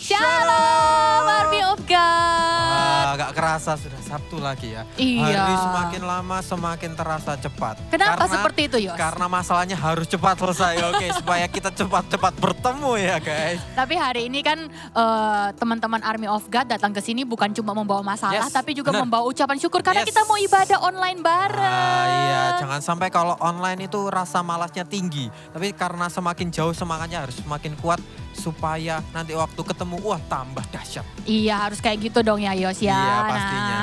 Shalom, Army of God. Gak kerasa sudah Sabtu lagi ya. Iya. Hari semakin lama semakin terasa cepat. Kenapa seperti itu, Yos? Karena masalahnya harus cepat selesai, oke, supaya kita cepat-cepat bertemu ya guys. Tapi hari ini kan teman-teman Army of God datang ke sini bukan cuma membawa masalah, Yes, tapi juga bener. membawa ucapan syukur karena Yes. kita mau ibadah online bareng. Iya, jangan sampai kalau online itu rasa malasnya tinggi. Tapi karena semakin jauh semangatnya harus semakin kuat supaya nanti waktu ketemu, wah tambah dahsyat. Iya, harus kayak gitu dong ya, Yos ya. Iya, pastinya.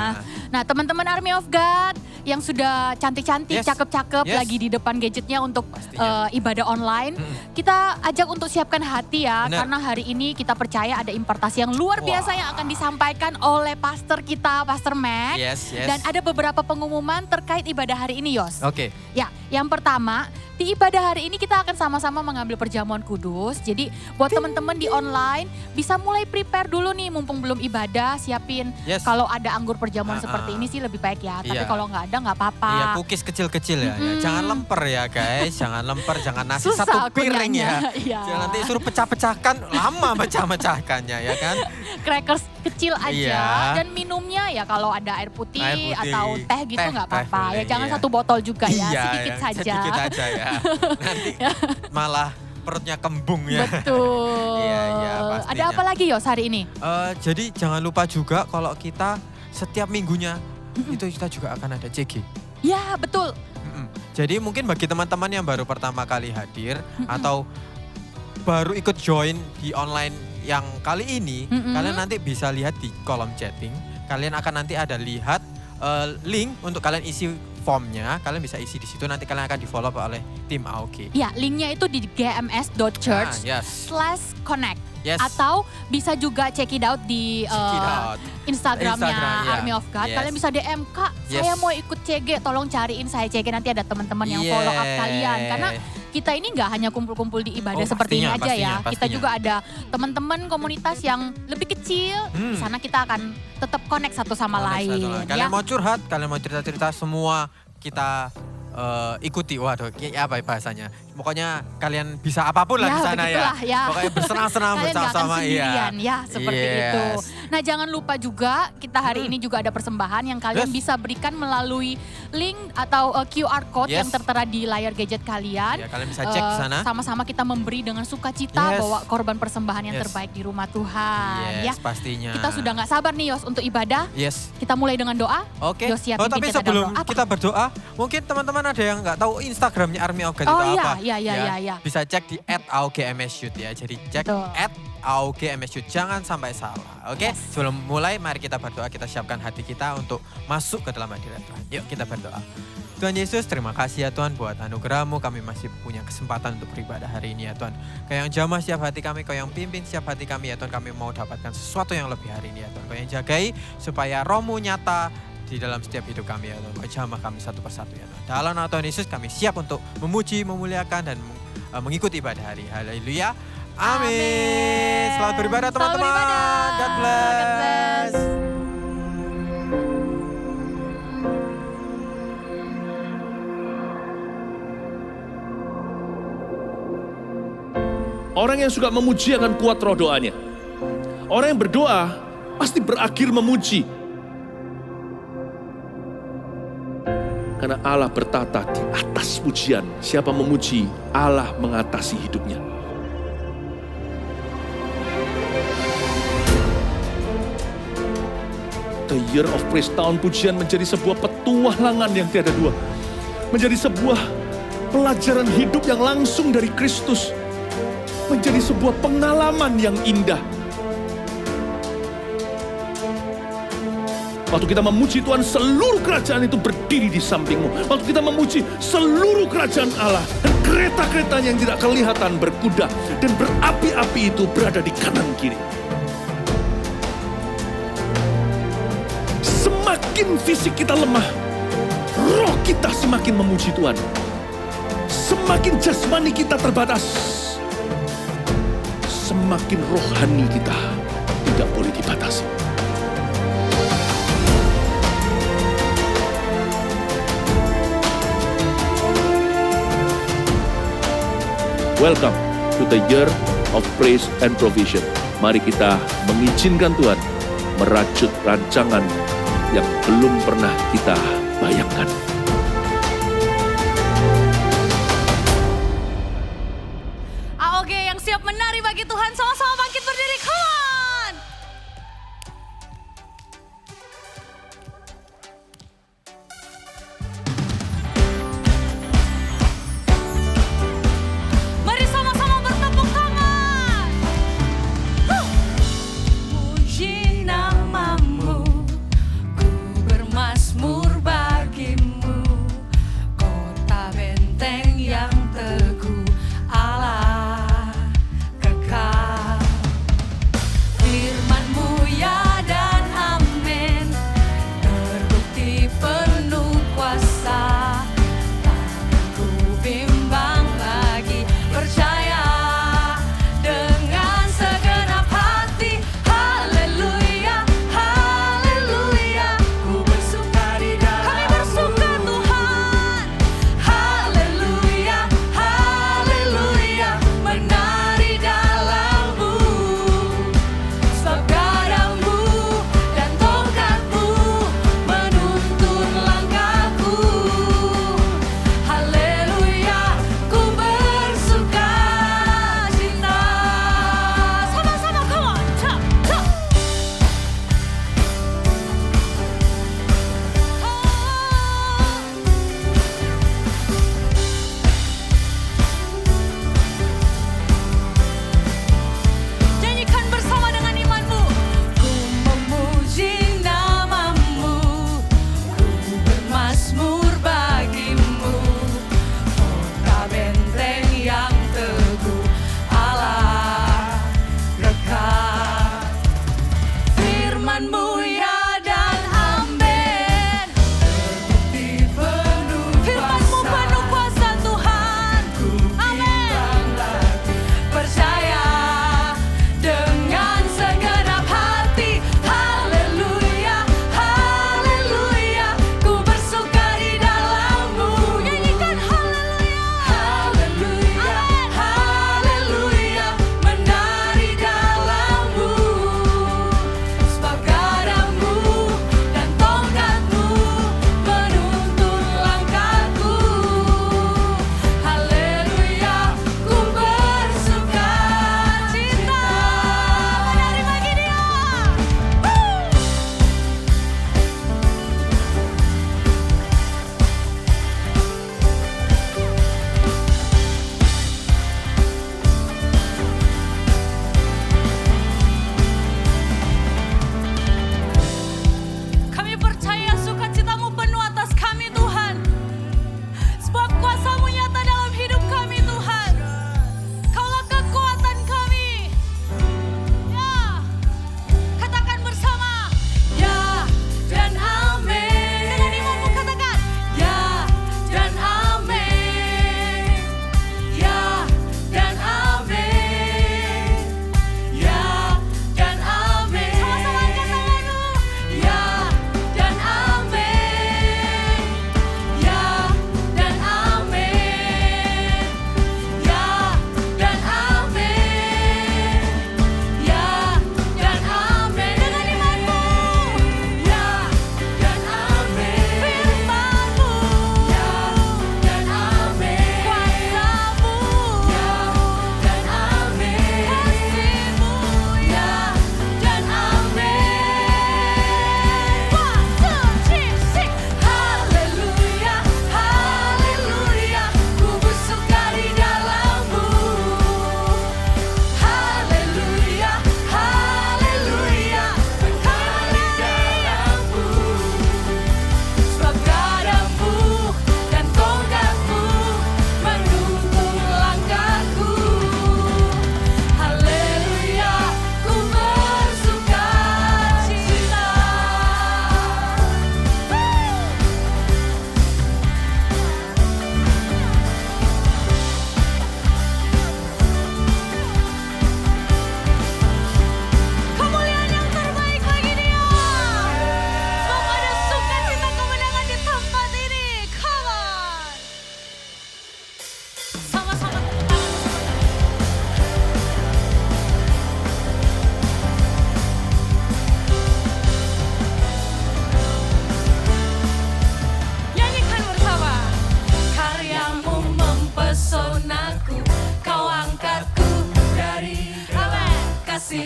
Nah, teman-teman Army of God yang sudah cantik-cantik, Yes. cakep-cakep Yes. lagi di depan gadgetnya untuk Pastinya. ibadah online. Mm-mm. Kita ajak untuk siapkan hati ya, Bener. karena hari ini kita percaya ada impartasi yang luar biasa Wah. yang akan disampaikan oleh pastor kita, Pastor Mac. Yes, yes. Dan ada beberapa pengumuman terkait ibadah hari ini, Yos. Oke. Ya, yang pertama, di ibadah hari ini kita akan sama-sama mengambil perjamuan kudus. Jadi buat teman-teman di online bisa mulai prepare dulu nih mumpung belum ibadah, siapin. Yes. Kalau ada anggur perjamuan seperti ini sih lebih baik ya. Tapi Iya. kalau nggak ada nggak apa-apa. Iya, cookies kecil-kecil ya. Ya. Jangan lemper ya guys, jangan lemper, jangan nasi Susah satu aku piring ya. nyanya, iya. Jangan nanti suruh pecah-pecahkan, lama pecah-pecahkannya ya kan. Crackers kecil aja Iya. dan minumnya ya kalau ada air putih, Air putih. atau teh gitu nggak Teh apa-apa. Ya boleh, jangan iya. satu botol juga ya, Iya, sedikit yang saja. sedikit aja ya. Nanti malah perutnya kembung ya. Betul. Iya, iya, pastinya. Ada apa lagi Yos hari ini? Jadi jangan lupa juga kalau kita setiap minggunya itu kita juga akan ada CG. Ya betul. Mm-mm. Jadi mungkin bagi teman-teman yang baru pertama kali hadir atau baru ikut join di online yang kali ini, kalian nanti bisa lihat di kolom chatting. Kalian akan nanti ada lihat link untuk kalian isi formnya. Kalian bisa isi di situ, nanti kalian akan di follow oleh tim AOG. Ya, linknya itu di gms.church. Yes. /connect. Yes. Atau bisa juga check it out di Check it out. Instagramnya Instagram, ya. Army of God. Yes. Kalian bisa DM, Kak, Yes. saya mau ikut CG, tolong cariin saya CG. Nanti ada teman-teman yang follow up Yeah. kalian. Karena kita ini nggak hanya kumpul-kumpul di ibadah Oh, seperti ini pastinya, aja ya. pastinya, Kita pastinya. juga ada teman-teman komunitas yang lebih kecil. Di sana kita akan tetap connect satu sama lain. Kalian Ya. mau curhat, kalian mau cerita-cerita, semua kita ikuti. Waduh, apa ya bahasanya? Pokoknya kalian bisa apapun lah Ya, di sana ya. begitulah, ya. Pokoknya bersenang-senang Kalian nggak akan bersama-sama. sendirian ya seperti Yes. itu. Nah jangan lupa juga kita hari ini juga ada persembahan yang kalian Yes. bisa berikan melalui link atau QR code Yes. yang tertera di layar gadget kalian. Ya, kalian bisa cek di sana. Sama-sama kita memberi dengan sukacita Yes. bawa korban persembahan yang Yes. terbaik di rumah Tuhan. Yes, Ya. pastinya. Kita sudah nggak sabar nih Yos untuk ibadah. Yes. Kita mulai dengan doa. Oke. Yos siapin tapi kita dalam sebelum doa. Apa? kita berdoa, mungkin teman-teman ada yang nggak tahu Instagramnya Army of God Oh, itu iya, apa. iya, iya, iya. Bisa cek di @aogmshoot ya. Jadi cek Betul. @aogmshoot, jangan sampai salah. Oke. Yes. Sebelum mulai, mari kita berdoa, kita siapkan hati kita untuk masuk ke dalam hadirat Tuhan. Yuk kita berdoa. Tuhan Yesus, terima kasih ya Tuhan buat anugerah-Mu, kami masih punya kesempatan untuk beribadah hari ini ya Tuhan. Kau yang jamah setiap hati kami, Kau yang pimpin setiap hati kami ya Tuhan, kami mau dapatkan sesuatu yang lebih hari ini ya Tuhan. Kau yang jagai supaya Roh-Mu nyata di dalam setiap hidup kami ya Tuhan. Kau jamah kami satu persatu ya Tuhan. Dalam nama Tuhan Yesus kami siap untuk memuji, memuliakan dan mengikuti ibadah hari. Haleluya. Amin. Selamat beribadah Selamat teman-teman. beribadah. God bless. God bless. Orang yang suka memuji akan kuat roh doanya. Orang yang berdoa pasti berakhir memuji. Karena Allah bertata di atas pujian. Siapa memuji, Allah mengatasi hidupnya. The Year of Praise, tahun pujian menjadi sebuah petualangan yang tiada dua. Menjadi sebuah pelajaran hidup yang langsung dari Kristus. Menjadi sebuah pengalaman yang indah. Waktu kita memuji Tuhan, seluruh kerajaan itu berdiri di sampingmu. Waktu kita memuji seluruh kerajaan Allah, dan kereta-keretanya yang tidak kelihatan berkuda, dan berapi-api itu berada di kanan kiri. Semakin fisik kita lemah, roh kita semakin memuji Tuhan. Semakin jasmani kita terbatas, semakin rohani kita tidak boleh dibatasi. Welcome to the Year of Praise and Provision. Mari kita mengizinkan Tuhan merajut rancangan yang belum pernah kita bayangkan. AOG yang siap menari bagi Tuhan, sama-sama bangkit berdiri, come on! Mari sama-sama bertepuk tangan. Puji namamu, ku bermazmur bagimu.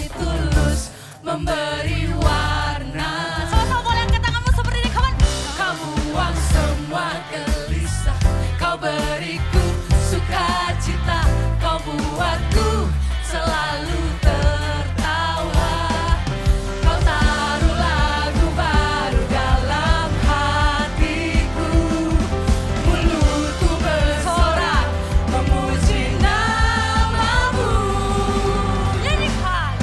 kasih tulus memberi warna. Sama-sama boleh angkat tanganmu seperti ini, kawan. Kau buang semua gelisah, kau beriku sukacita, kau buatku selalu tertawa. Kau taruh lagu baru dalam hatiku, mulutku bersorak memuji namamu. Nyanyikan.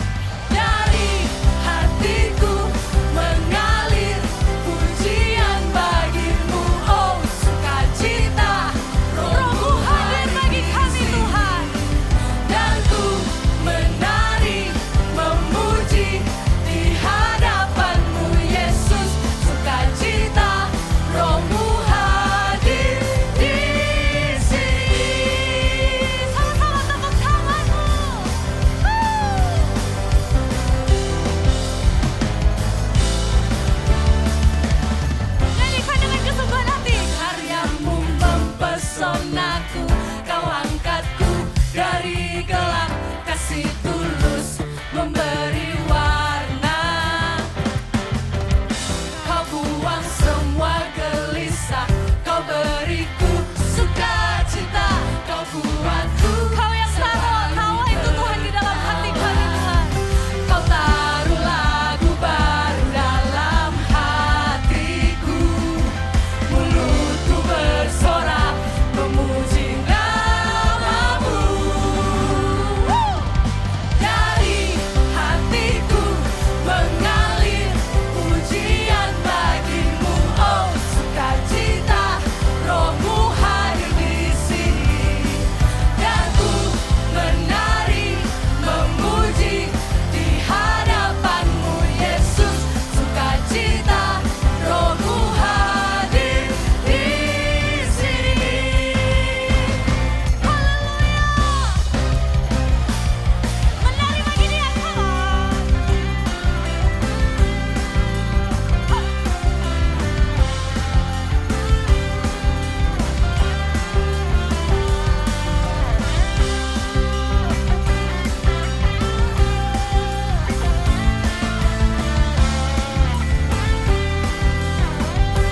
Dari hatiku mengalir pujian bagimu, oh sukacita, Rohmu hadir bagi kami Tuhan. Dan ku menari memuji di hadapanmu Yesus, sukacita, Rohmu hadir di sini. Sama-sama tepuk tanganmu. Nyanyikan dengan kesungguhan hati. Karyamu mempesonaku, kau angkatku dari gelap, kasih tulus memberi warna. Kau buang semua gelisah, kau beriku sukacita, kau buatku. Kau yang taruh tawa itu Tuhan di dalam hati kami Tuhan. Kau taruh lagu baru dalam hatiku, mulutku bersorak memuji namamu. Dari hatiku mengalir pujian bagimu, oh sukacita, Rohmu hadir di sini. Dan ku menari memuji di hadapanmu Yesus, sukacita, Rohmu hadir di sini. Haleluya. Menari bagi Dia, kawan.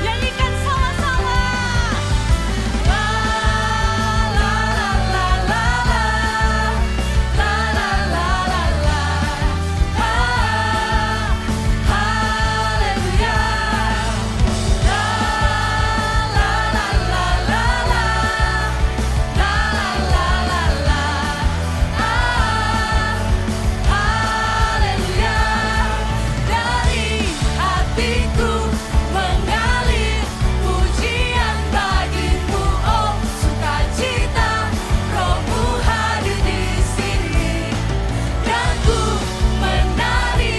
Nyanyikan sama-sama. La la la la la la. La la la la la. Haleluya. La la la la la la. La la la la la. Haleluya. Dari hatiku mengalir pujian bagimu, oh sukacita, Rohmu hadir di sini. Dan ku menari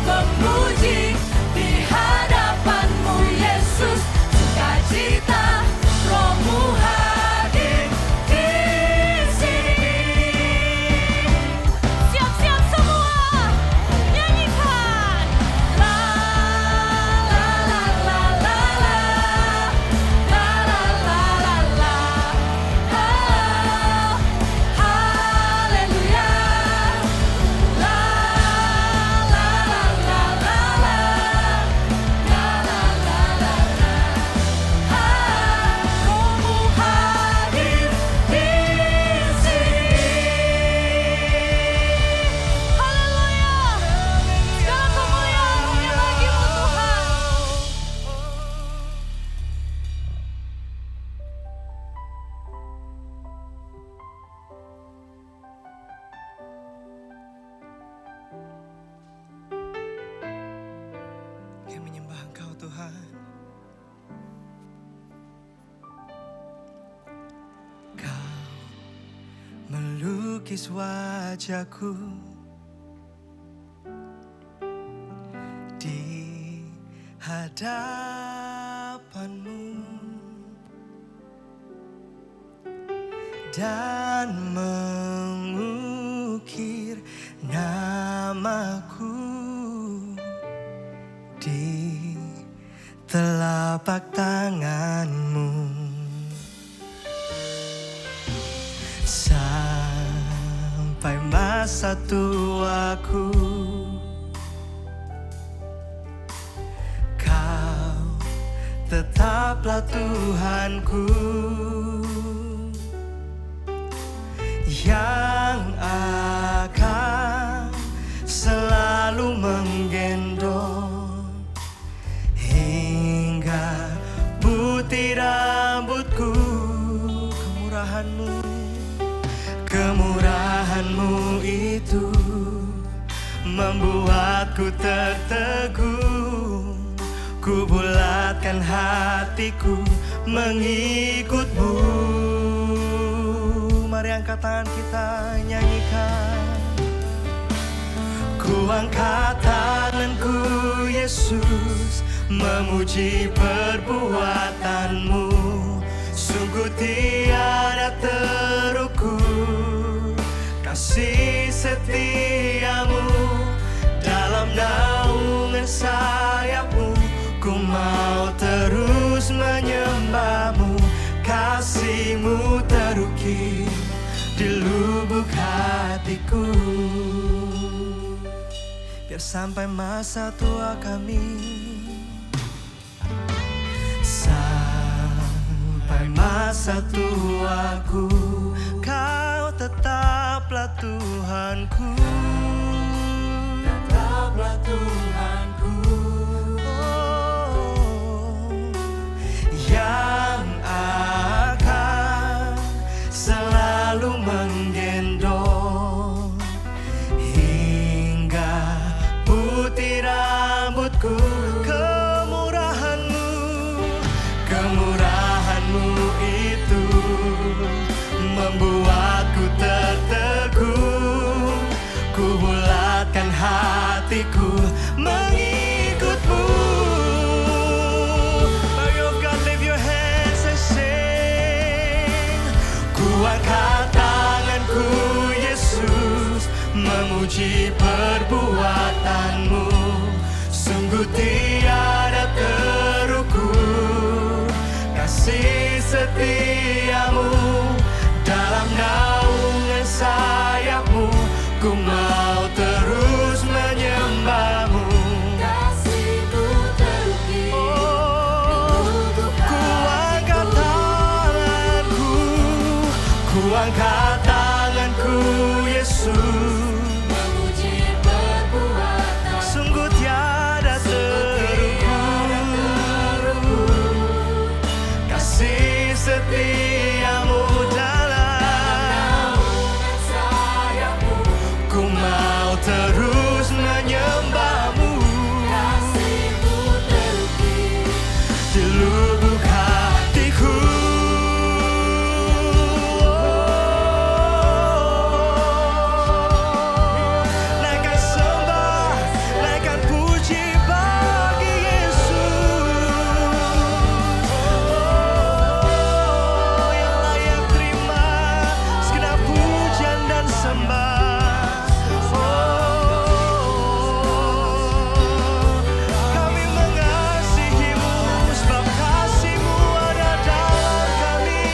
memuji di hadapanmu Yesus, sukacita, Rohmu hadir di sini. Siap-siap semua, nyanyikan. La la la la la la. La la la la la. Haleluya. La la la la la la. La la la la la. Rohmu hadir di sini. Haleluya. Segala kemuliaan hanya bagimu Tuhan. Kami menyembah Engkau Tuhan. Kau melukis wajahku di hadapanmu dan mengukir namaku di telapak tanganmu. Sampai masa tuaku tetaplah Tuhanku yang akan selalu menggendong hingga putih rambutku. Kemurahanmu itu membuatku tertegun. Ku bulatkan hatiku mengikutmu. Mari angkat tangan kita nyanyikan. Ku angkat tanganku Yesus, memuji perbuatanmu. Sungguh tiada terukur kasih setiamu. Dalam naungan sayapmu ku mau terus menyembahmu. Kasihmu terukir di lubuk hatiku. Biar sampai masa tua kami, sampai masa tuaku, Kau tetaplah Tuhanku. Tetaplah Tuhanku. Oh, yang akan selalu menggendong hingga putih rambutku. Kemurahanmu itu membuatku tertegun. Ku bulatkan hatiku mengikutmu. Oh God, lift your hands and sing. Ku angkat tanganku Yesus, memuji perbuatanmu. Sungguh tiada terukur kasih setiamu. Dalam naungan sayapmu ku mau terus menyembahmu. Kasihmu terukir ku angkat tanganku. Ku angkat tanganku Yesus, memuji perbuatan. Sungguh tiada terukur kasih setiamu. Dalam sayapmu ku mau terus menyembahmu. Kasihmu terukir di lubuk hatiku. Naikkan sembah, naikkan puji bagi Yesus. Yang layak terima segenap pujian dan sembah. Kami mengasihimu sebab kasihmu ada dalam kami.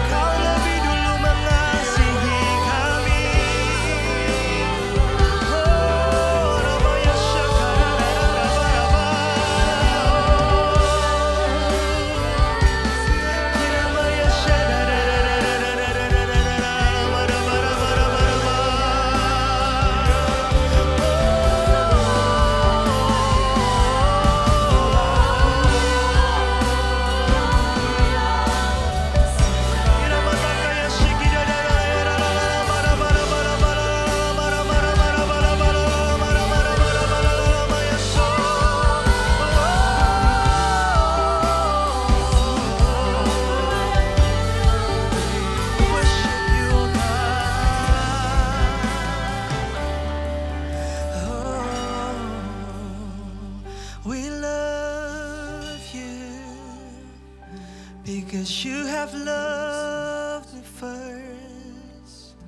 Kau lebih dulu mengasihi kami. Rabaya We love you because you have loved me first.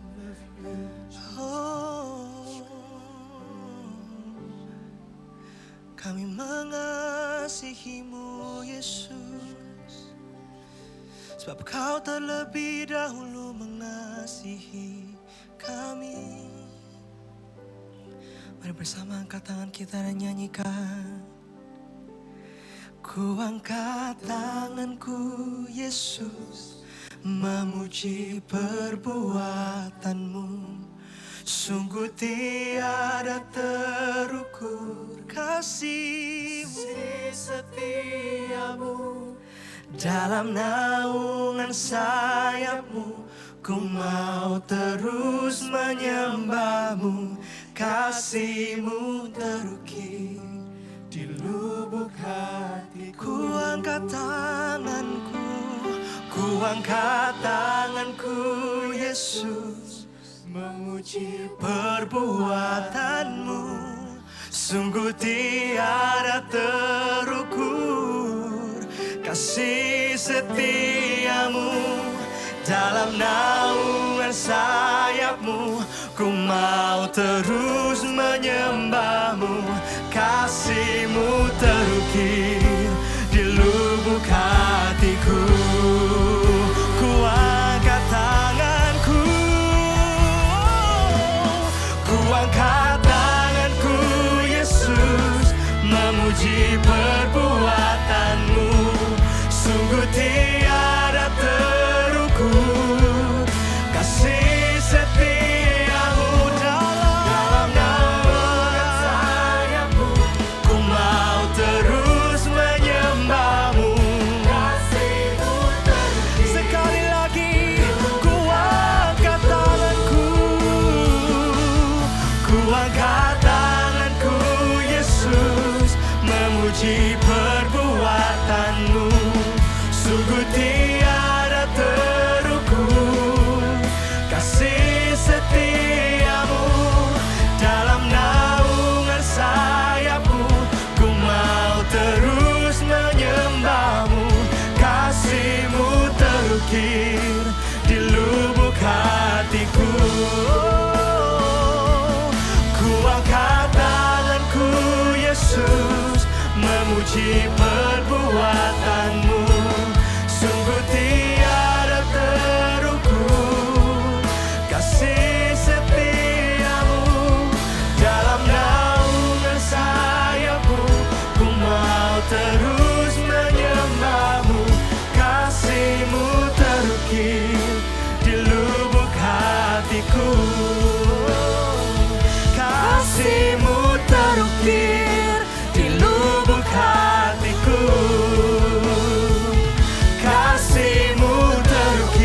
Oh, kami mengasihimu Yesus, sebab Kau terlebih dahulu mengasihi kami. Mari bersama angkat tangan kita dan nyanyikan. Ku angkat tanganku Yesus, memuji perbuatanmu. Sungguh tiada terukur kasih-Mu, setiamu. Dalam naungan sayap-Mu, ku mau terus menyembah-Mu. Kasih-Mu terukir di lubuk hatiku. Ku angkat tanganku, ku angkat tanganku Yesus, memuji perbuatanmu. Sungguh tiada terukur kasih setiamu. Dalam naungan sayap-Mu, ku mau terus menyembah-Mu. Kasih-Mu terukir di lubuk hatiku. Ku angkat tanganku, ku angkat tanganku Yesus, memuji perbuatanmu. Sungguh tiada terukur kasih setiamu. Dalam naungan sayap-Mu, ku mau terus menyembah-Mu. Kasih-Mu terukir. Sekali lagi ku angkat tanganku, ku angkat tanganku Yesus, memuji perbuatanmu. Sungguh tiada terukur kasih setiamu. Dalam naungan sayap-Mu, ku mau terus menyembah-Mu. Kasih-Mu terukir di lubuk hatiku. Ku angkat tanganku Yesus, memuji perbuatanmu. Sungguh tiada terukur kasih setiamu. Dalam naungan sayap-Mu, ku mau terus menyembah-Mu. Kasih-Mu terukir di lubuk hatiku. Kasih-Mu terukir di lubuk hatiku. Kasih-Mu terukir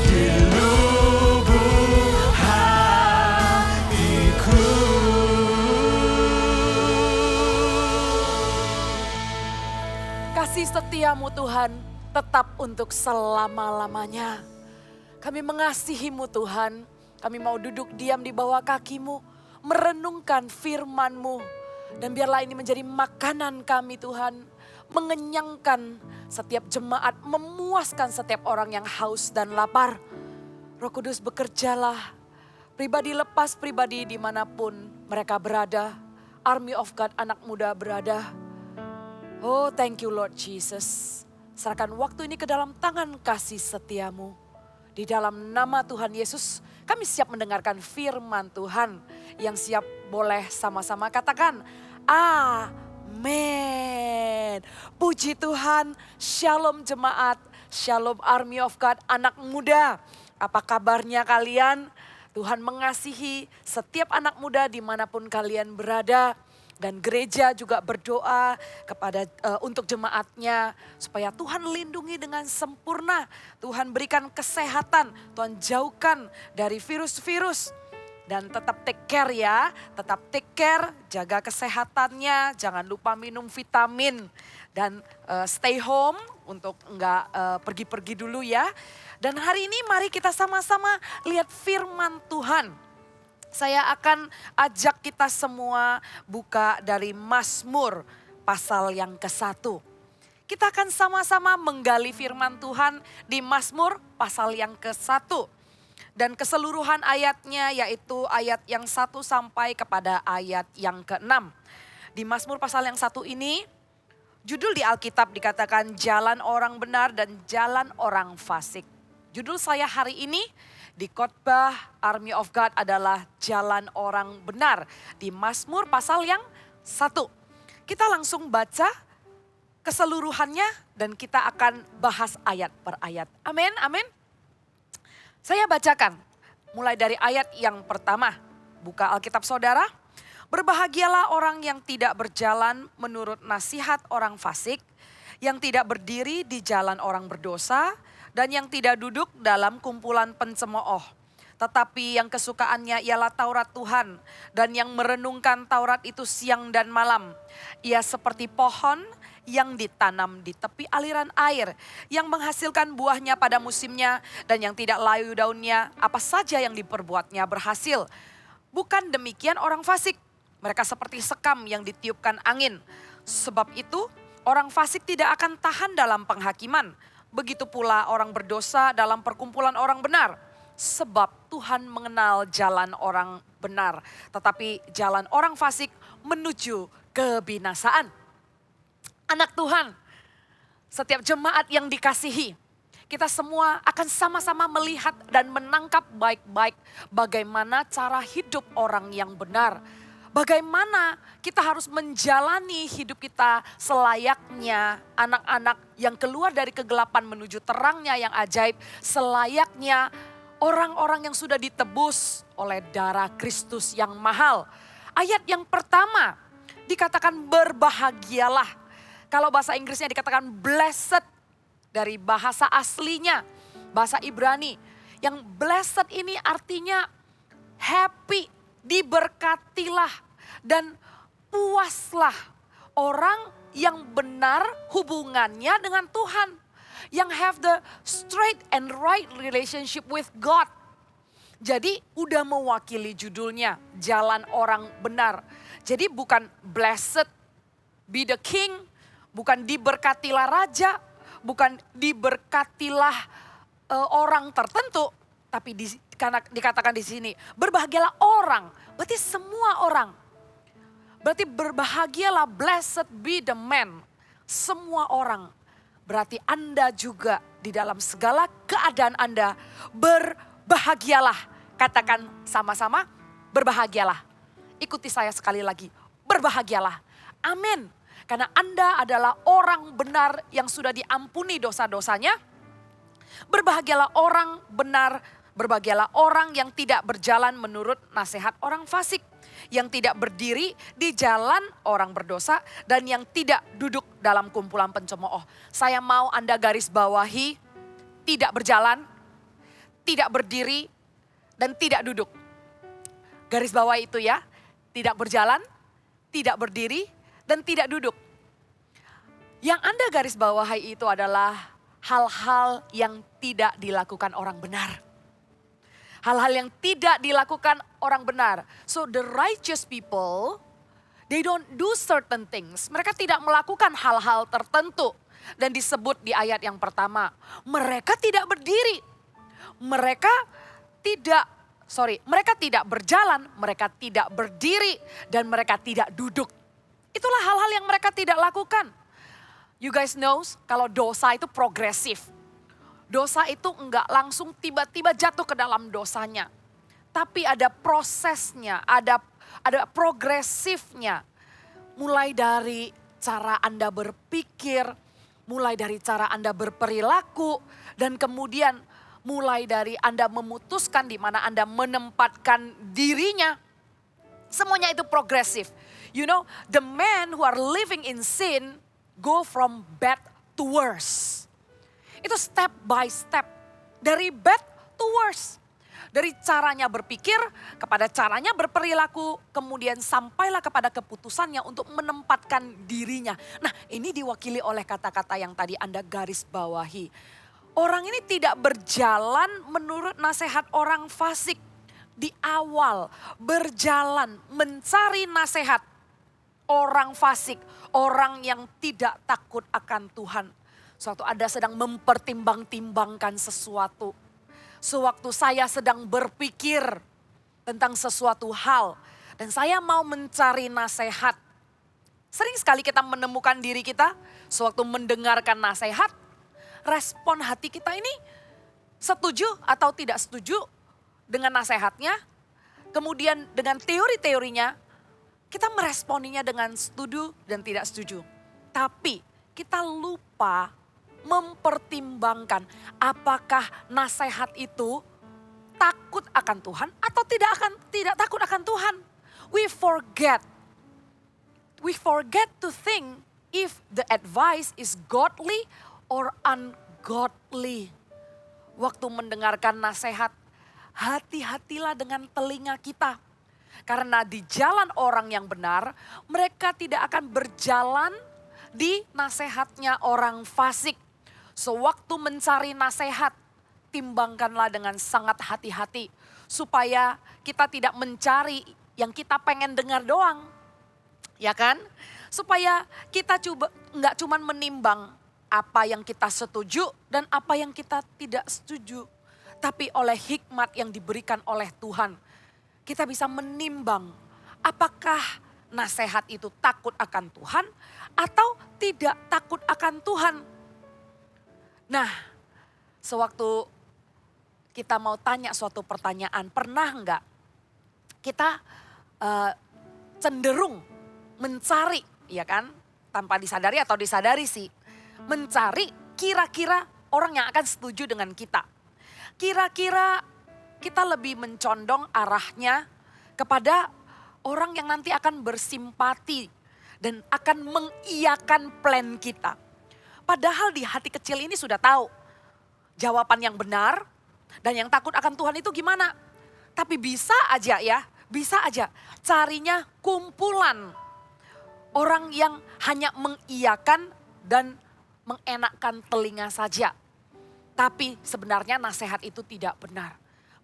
di lubuk hatiku. Kasih setiamu Tuhan tetap untuk selama-lamanya. Kami mengasihi-Mu Tuhan. Kami mau duduk diam di bawah kaki-Mu, merenungkan firman-Mu. Dan biarlah ini menjadi makanan kami Tuhan. Mengenyangkan setiap jemaat, memuaskan setiap orang yang haus dan lapar. Roh Kudus bekerjalah, pribadi lepas pribadi dimanapun mereka berada. Army of God anak muda berada. Oh thank you Lord Jesus. Serahkan waktu ini ke dalam tangan kasih setiamu. Di dalam nama Tuhan Yesus kami siap mendengarkan firman Tuhan. Yang siap boleh sama-sama katakan amin. Puji Tuhan, shalom jemaat, shalom Army of God anak muda. Apa kabarnya kalian? Tuhan mengasihi setiap anak muda dimanapun kalian berada. Dan gereja juga berdoa kepada untuk jemaatnya supaya Tuhan lindungi dengan sempurna. Tuhan berikan kesehatan, Tuhan jauhkan dari virus-virus. Dan tetap take care ya, tetap take care, jaga kesehatannya, jangan lupa minum vitamin. Dan stay home untuk enggak pergi-pergi dulu ya. Dan hari ini mari kita sama-sama lihat firman Tuhan. Saya akan ajak kita semua buka dari Mazmur pasal yang ke-1. Kita akan sama-sama menggali firman Tuhan di Mazmur pasal yang ke-1. Dan keseluruhan ayatnya yaitu ayat yang 1 sampai kepada ayat yang ke-6. Di Mazmur pasal yang 1 ini, judul di Alkitab dikatakan jalan orang benar dan jalan orang fasik. Judul saya hari ini di khotbah Army of God adalah jalan orang benar di Mazmur pasal yang 1. kita langsung baca keseluruhannya dan kita akan bahas ayat per ayat. Amin, amin. Saya bacakan mulai dari ayat yang pertama. Buka Alkitab saudara. Berbahagialah orang yang tidak berjalan menurut nasihat orang fasik, yang tidak berdiri di jalan orang berdosa, dan yang tidak duduk dalam kumpulan pencemooh. Tetapi yang kesukaannya ialah Taurat Tuhan, dan yang merenungkan Taurat itu siang dan malam. Ia seperti pohon yang ditanam di tepi aliran air, yang menghasilkan buahnya pada musimnya, dan yang tidak layu daunnya, apa saja yang diperbuatnya berhasil. Bukan demikian orang fasik, mereka seperti sekam yang ditiupkan angin. Sebab itu orang fasik tidak akan tahan dalam penghakiman. Begitu pula orang berdosa dalam perkumpulan orang benar. Sebab Tuhan mengenal jalan orang benar, tetapi jalan orang fasik menuju kebinasaan. Anak Tuhan, setiap jemaat yang dikasihi, kita semua akan sama-sama melihat dan menangkap baik-baik bagaimana cara hidup orang yang benar. Bagaimana kita harus menjalani hidup kita selayaknya anak-anak yang keluar dari kegelapan menuju terangnya yang ajaib. Selayaknya orang-orang yang sudah ditebus oleh darah Kristus yang mahal. Ayat yang pertama dikatakan berbahagialah. Kalau bahasa Inggrisnya dikatakan blessed. Dari bahasa aslinya, bahasa Ibrani. Yang blessed ini artinya happy, diberkatilah dan puaslah orang yang benar hubungannya dengan Tuhan. Yang have the straight and right relationship with God. Jadi udah mewakili judulnya, jalan orang benar. Jadi bukan blessed be the king, bukan diberkatilah raja, bukan diberkatilah orang tertentu, tapi dikatakan di sini berbahagialah orang. Berarti semua orang. Berarti berbahagialah, blessed be the man. Semua orang. Berarti Anda juga di dalam segala keadaan Anda berbahagialah. Katakan sama-sama berbahagialah. Ikuti saya sekali lagi, berbahagialah. Amin. Karena Anda adalah orang benar yang sudah diampuni dosa-dosanya. Berbahagialah orang benar, berbahagialah orang yang tidak berjalan menurut nasihat orang fasik. Yang tidak berdiri di jalan orang berdosa dan yang tidak duduk dalam kumpulan pencemooh. Saya mau Anda garis bawahi, tidak berjalan, tidak berdiri, dan tidak duduk. Garis bawah itu ya, tidak berjalan, tidak berdiri, dan tidak duduk. Yang Anda garis bawahi itu adalah hal-hal yang tidak dilakukan orang benar. Hal-hal yang tidak dilakukan orang benar. So the righteous people, they don't do certain things. Mereka tidak melakukan hal-hal tertentu. Dan disebut di ayat yang pertama, mereka tidak berdiri. Mereka tidak berjalan, mereka tidak berdiri, dan mereka tidak duduk. Itulah hal-hal yang mereka tidak lakukan. You guys know kalau dosa itu progresif. Dosa itu enggak langsung tiba-tiba jatuh ke dalam dosanya. Tapi ada prosesnya, ada progresifnya. Mulai dari cara Anda berpikir, mulai dari cara Anda berperilaku, dan kemudian mulai dari Anda memutuskan di mana Anda menempatkan dirinya. Semuanya itu progresif. You know, the men who are living in sin go from bad to worse. Itu step by step. Dari bad to worse. Dari caranya berpikir kepada caranya berperilaku. Kemudian sampailah kepada keputusannya untuk menempatkan dirinya. Nah, ini diwakili oleh kata-kata yang tadi Anda garis bawahi. Orang ini tidak berjalan menurut nasihat orang fasik. Di awal berjalan mencari nasihat orang fasik, orang yang tidak takut akan Tuhan. Suatu Anda sedang mempertimbang-timbangkan sesuatu. Sewaktu saya sedang berpikir tentang sesuatu hal dan saya mau mencari nasihat. Sering sekali kita menemukan diri kita sewaktu mendengarkan nasihat, respon hati kita ini setuju atau tidak setuju dengan nasihatnya. Kemudian dengan teori-teorinya kita meresponinya dengan setuju dan tidak setuju. Tapi kita lupa mempertimbangkan apakah nasihat itu takut akan Tuhan atau tidak takut akan Tuhan. We forget to think if the advice is godly or ungodly. Waktu mendengarkan nasihat, hati-hatilah dengan telinga kita. Karena di jalan orang yang benar, mereka tidak akan berjalan di nasihatnya orang fasik. Sewaktu mencari nasihat, timbangkanlah dengan sangat hati-hati. Supaya kita tidak mencari yang kita pengen dengar doang. Ya kan? Supaya kita nggak cuman menimbang apa yang kita setuju dan apa yang kita tidak setuju. Tapi oleh hikmat yang diberikan oleh Tuhan, kita bisa menimbang apakah nasihat itu takut akan Tuhan atau tidak takut akan Tuhan. Nah, sewaktu kita mau tanya suatu pertanyaan, pernah enggak kita cenderung mencari, ya kan, tanpa disadari atau disadari sih, mencari kira-kira orang yang akan setuju dengan kita. Kira-kira kita lebih mencondong arahnya kepada orang yang nanti akan bersimpati dan akan mengiyakan plan kita. Padahal di hati kecil ini sudah tahu jawaban yang benar dan yang takut akan Tuhan itu gimana. Tapi bisa aja carinya kumpulan orang yang hanya mengiyakan dan mengenakkan telinga saja. Tapi sebenarnya nasihat itu tidak benar.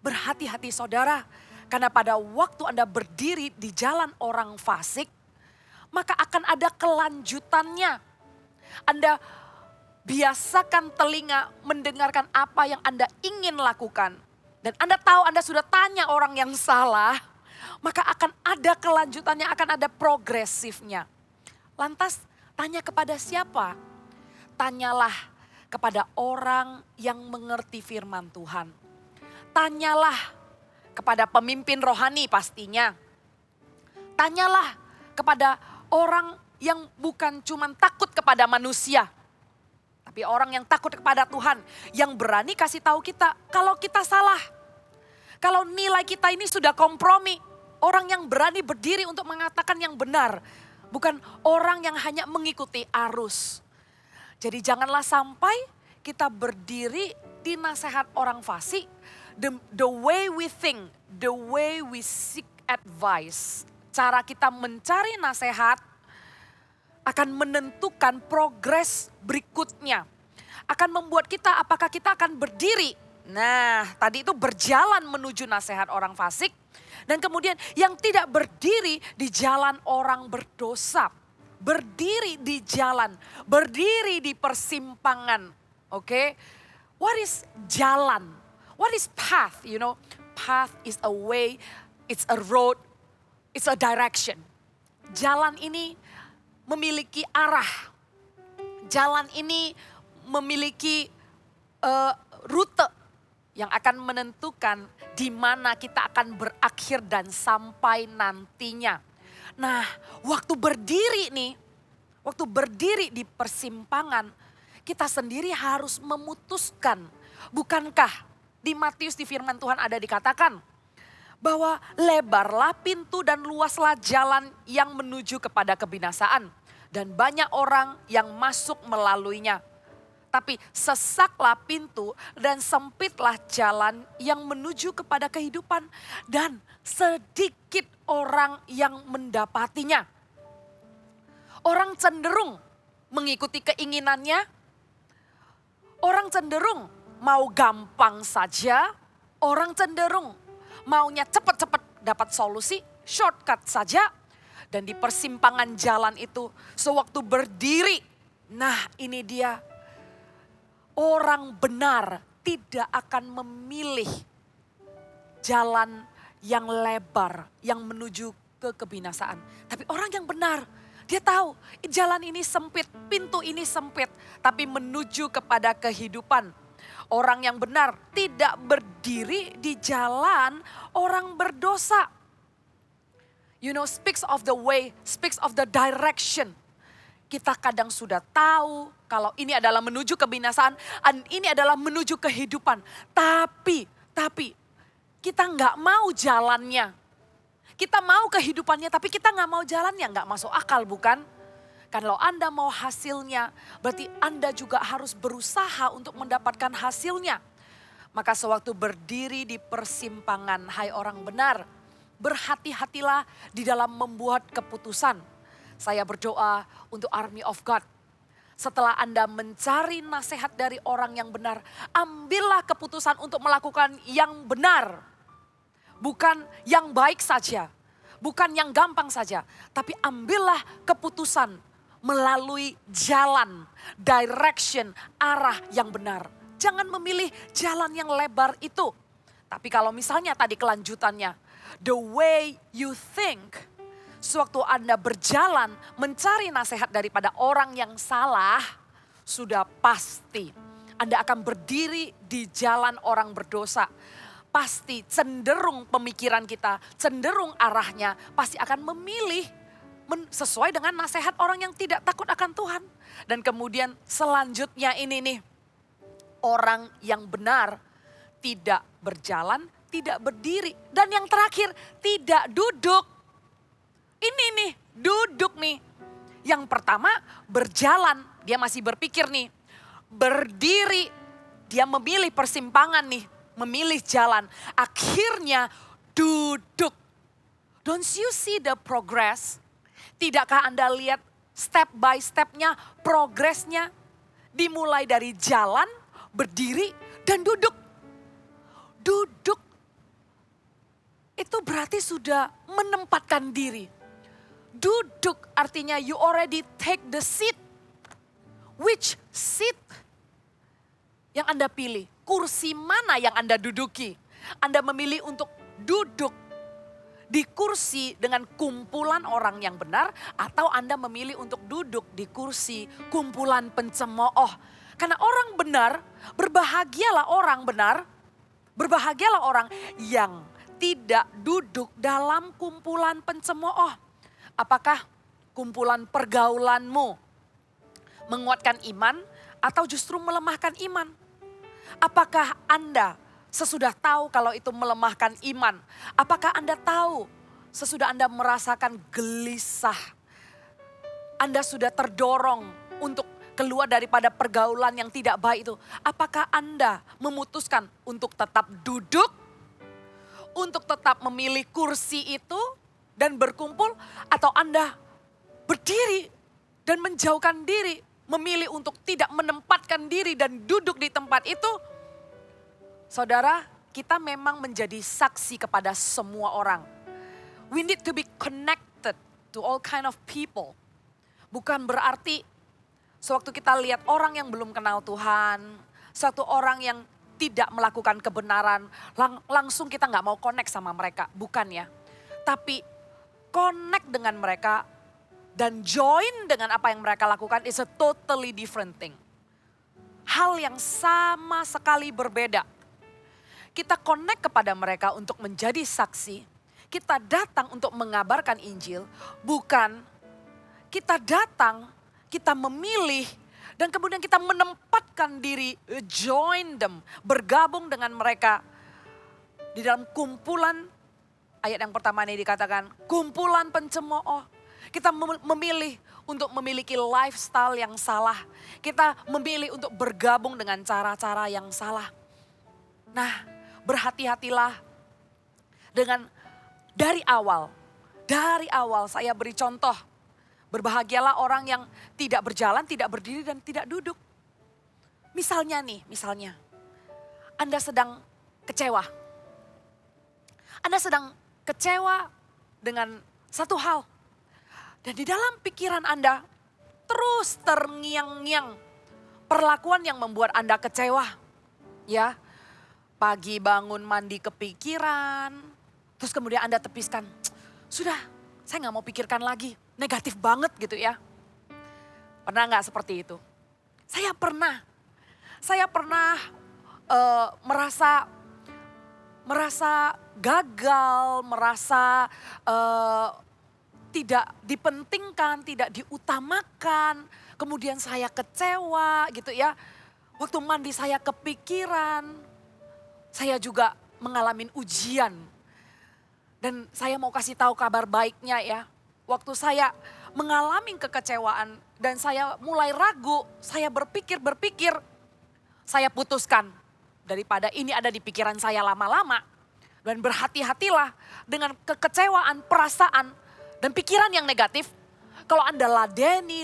Berhati-hati saudara, karena pada waktu Anda berdiri di jalan orang fasik, maka akan ada kelanjutannya. Anda biasakan telinga mendengarkan apa yang Anda ingin lakukan. Dan Anda tahu Anda sudah tanya orang yang salah, maka akan ada kelanjutannya, akan ada progresifnya. Lantas tanya kepada siapa? Tanyalah kepada orang yang mengerti firman Tuhan. Tanyalah kepada pemimpin rohani pastinya. Tanyalah kepada orang yang bukan cuma takut kepada manusia, tapi orang yang takut kepada Tuhan, yang berani kasih tahu kita kalau kita salah. Kalau nilai kita ini sudah kompromi, orang yang berani berdiri untuk mengatakan yang benar, bukan orang yang hanya mengikuti arus. Jadi janganlah sampai kita berdiri di nasihat orang fasik, the way we think, the way we seek advice, cara kita mencari nasihat akan menentukan progres berikutnya. Akan membuat kita, apakah kita akan berdiri. Nah, tadi itu berjalan menuju nasihat orang fasik. Dan kemudian yang tidak berdiri di jalan orang berdosa. Berdiri di jalan, berdiri di persimpangan. Oke, what is jalan? What is path? You know, path is a way, it's a road, it's a direction. Jalan ini memiliki arah. Jalan ini memiliki rute yang akan menentukan di mana kita akan berakhir dan sampai nantinya. Nah, waktu berdiri di persimpangan, kita sendiri harus memutuskan. Bukankah di Matius di firman Tuhan ada dikatakan bahwa lebarlah pintu dan luaslah jalan yang menuju kepada kebinasaan. Dan banyak orang yang masuk melaluinya. Tapi sesaklah pintu dan sempitlah jalan yang menuju kepada kehidupan. Dan sedikit orang yang mendapatinya. Orang cenderung mengikuti keinginannya. Orang cenderung mau gampang saja. Orang cenderung maunya cepat-cepat dapat solusi, shortcut saja. Dan di persimpangan jalan itu sewaktu berdiri, nah ini dia. Orang benar tidak akan memilih jalan yang lebar yang menuju ke kebinasaan. Tapi orang yang benar, dia tahu jalan ini sempit, pintu ini sempit, tapi menuju kepada kehidupan. Orang yang benar tidak berdiri di jalan orang berdosa. speaks of the way, speaks of the direction. Kita kadang sudah tahu kalau ini adalah menuju kebinasaan, dan ini adalah menuju kehidupan. Tapi kita nggak mau jalannya. Kita mau kehidupannya, tapi kita nggak mau jalannya. Nggak masuk akal, bukan? Kalau Anda mau hasilnya, berarti Anda juga harus berusaha untuk mendapatkan hasilnya. Maka sewaktu berdiri di persimpangan, hai orang benar, berhati-hatilah di dalam membuat keputusan. Saya berdoa untuk Army of God. Setelah Anda mencari nasihat dari orang yang benar, ambillah keputusan untuk melakukan yang benar. Bukan yang baik saja, bukan yang gampang saja, tapi ambillah keputusan melalui jalan, direction, arah yang benar. Jangan memilih jalan yang lebar itu. Tapi kalau misalnya tadi kelanjutannya, the way you think, sewaktu Anda berjalan mencari nasihat daripada orang yang salah, sudah pasti Anda akan berdiri di jalan orang berdosa. Pasti cenderung pemikiran kita, cenderung arahnya pasti akan memilih sesuai dengan nasihat orang yang tidak takut akan Tuhan. Dan kemudian selanjutnya ini nih, orang yang benar tidak berjalan, tidak berdiri. Dan yang terakhir, tidak duduk. Ini nih, duduk nih. Yang pertama berjalan, dia masih berpikir nih. Berdiri, dia memilih persimpangan nih, memilih jalan. Akhirnya duduk. Don't you see the progress? Tidakkah Anda lihat step by stepnya, progresnya? Dimulai dari jalan, berdiri, dan duduk. Duduk itu berarti sudah menempatkan diri. Duduk artinya you already take the seat. Which seat yang Anda pilih? Kursi mana yang Anda duduki? Anda memilih untuk duduk di kursi dengan kumpulan orang yang benar, atau Anda memilih untuk duduk di kursi kumpulan pencemooh? Karena orang benar, berbahagialah orang benar, berbahagialah orang yang tidak duduk dalam kumpulan pencemooh. Apakah kumpulan pergaulanmu menguatkan iman atau justru melemahkan iman? Apakah Anda sesudah tahu kalau itu melemahkan iman? Apakah Anda tahu sesudah Anda merasakan gelisah? Anda sudah terdorong untuk keluar daripada pergaulan yang tidak baik itu. Apakah Anda memutuskan untuk tetap duduk? Untuk tetap memilih kursi itu dan berkumpul, atau Anda berdiri dan menjauhkan diri, memilih untuk tidak menempatkan diri dan duduk di tempat itu? Saudara, kita memang menjadi saksi kepada semua orang. We need to be connected to all kind of people. Bukan berarti sewaktu kita lihat orang yang belum kenal Tuhan, satu orang yang tidak melakukan kebenaran, langsung kita nggak mau connect sama mereka. Bukan ya. Tapi connect dengan mereka dan join dengan apa yang mereka lakukan is a totally different thing. Hal yang sama sekali berbeda. Kita connect kepada mereka untuk menjadi saksi. Kita datang untuk mengabarkan Injil. Bukan kita datang, kita memilih, dan kemudian kita menempatkan diri, join them, bergabung dengan mereka di dalam kumpulan. Ayat yang pertama ini dikatakan kumpulan pencemooh. Kita memilih untuk memiliki lifestyle yang salah. Kita memilih untuk bergabung dengan cara-cara yang salah. Nah, berhati-hatilah dengan dari awal. Dari awal saya beri contoh. Berbahagialah orang yang tidak berjalan, tidak berdiri, dan tidak duduk. Misalnya nih, Anda sedang kecewa. Anda sedang kecewa dengan satu hal. Dan di dalam pikiran Anda terus terngiang-ngiang perlakuan yang membuat Anda kecewa. Ya, pagi bangun mandi kepikiran, terus kemudian Anda tepiskan, sudah saya gak mau pikirkan lagi, negatif banget gitu ya. Pernah gak seperti itu? Saya pernah merasa gagal, merasa tidak dipentingkan, tidak diutamakan. Kemudian saya kecewa gitu ya. Waktu mandi saya kepikiran. Saya juga mengalami ujian. Dan saya mau kasih tahu kabar baiknya ya. Waktu saya mengalami kekecewaan dan saya mulai ragu, saya berpikir, saya putuskan daripada ini ada di pikiran saya lama-lama. Dan berhati-hatilah dengan kekecewaan, perasaan, dan pikiran yang negatif. Kalau Anda ladeni,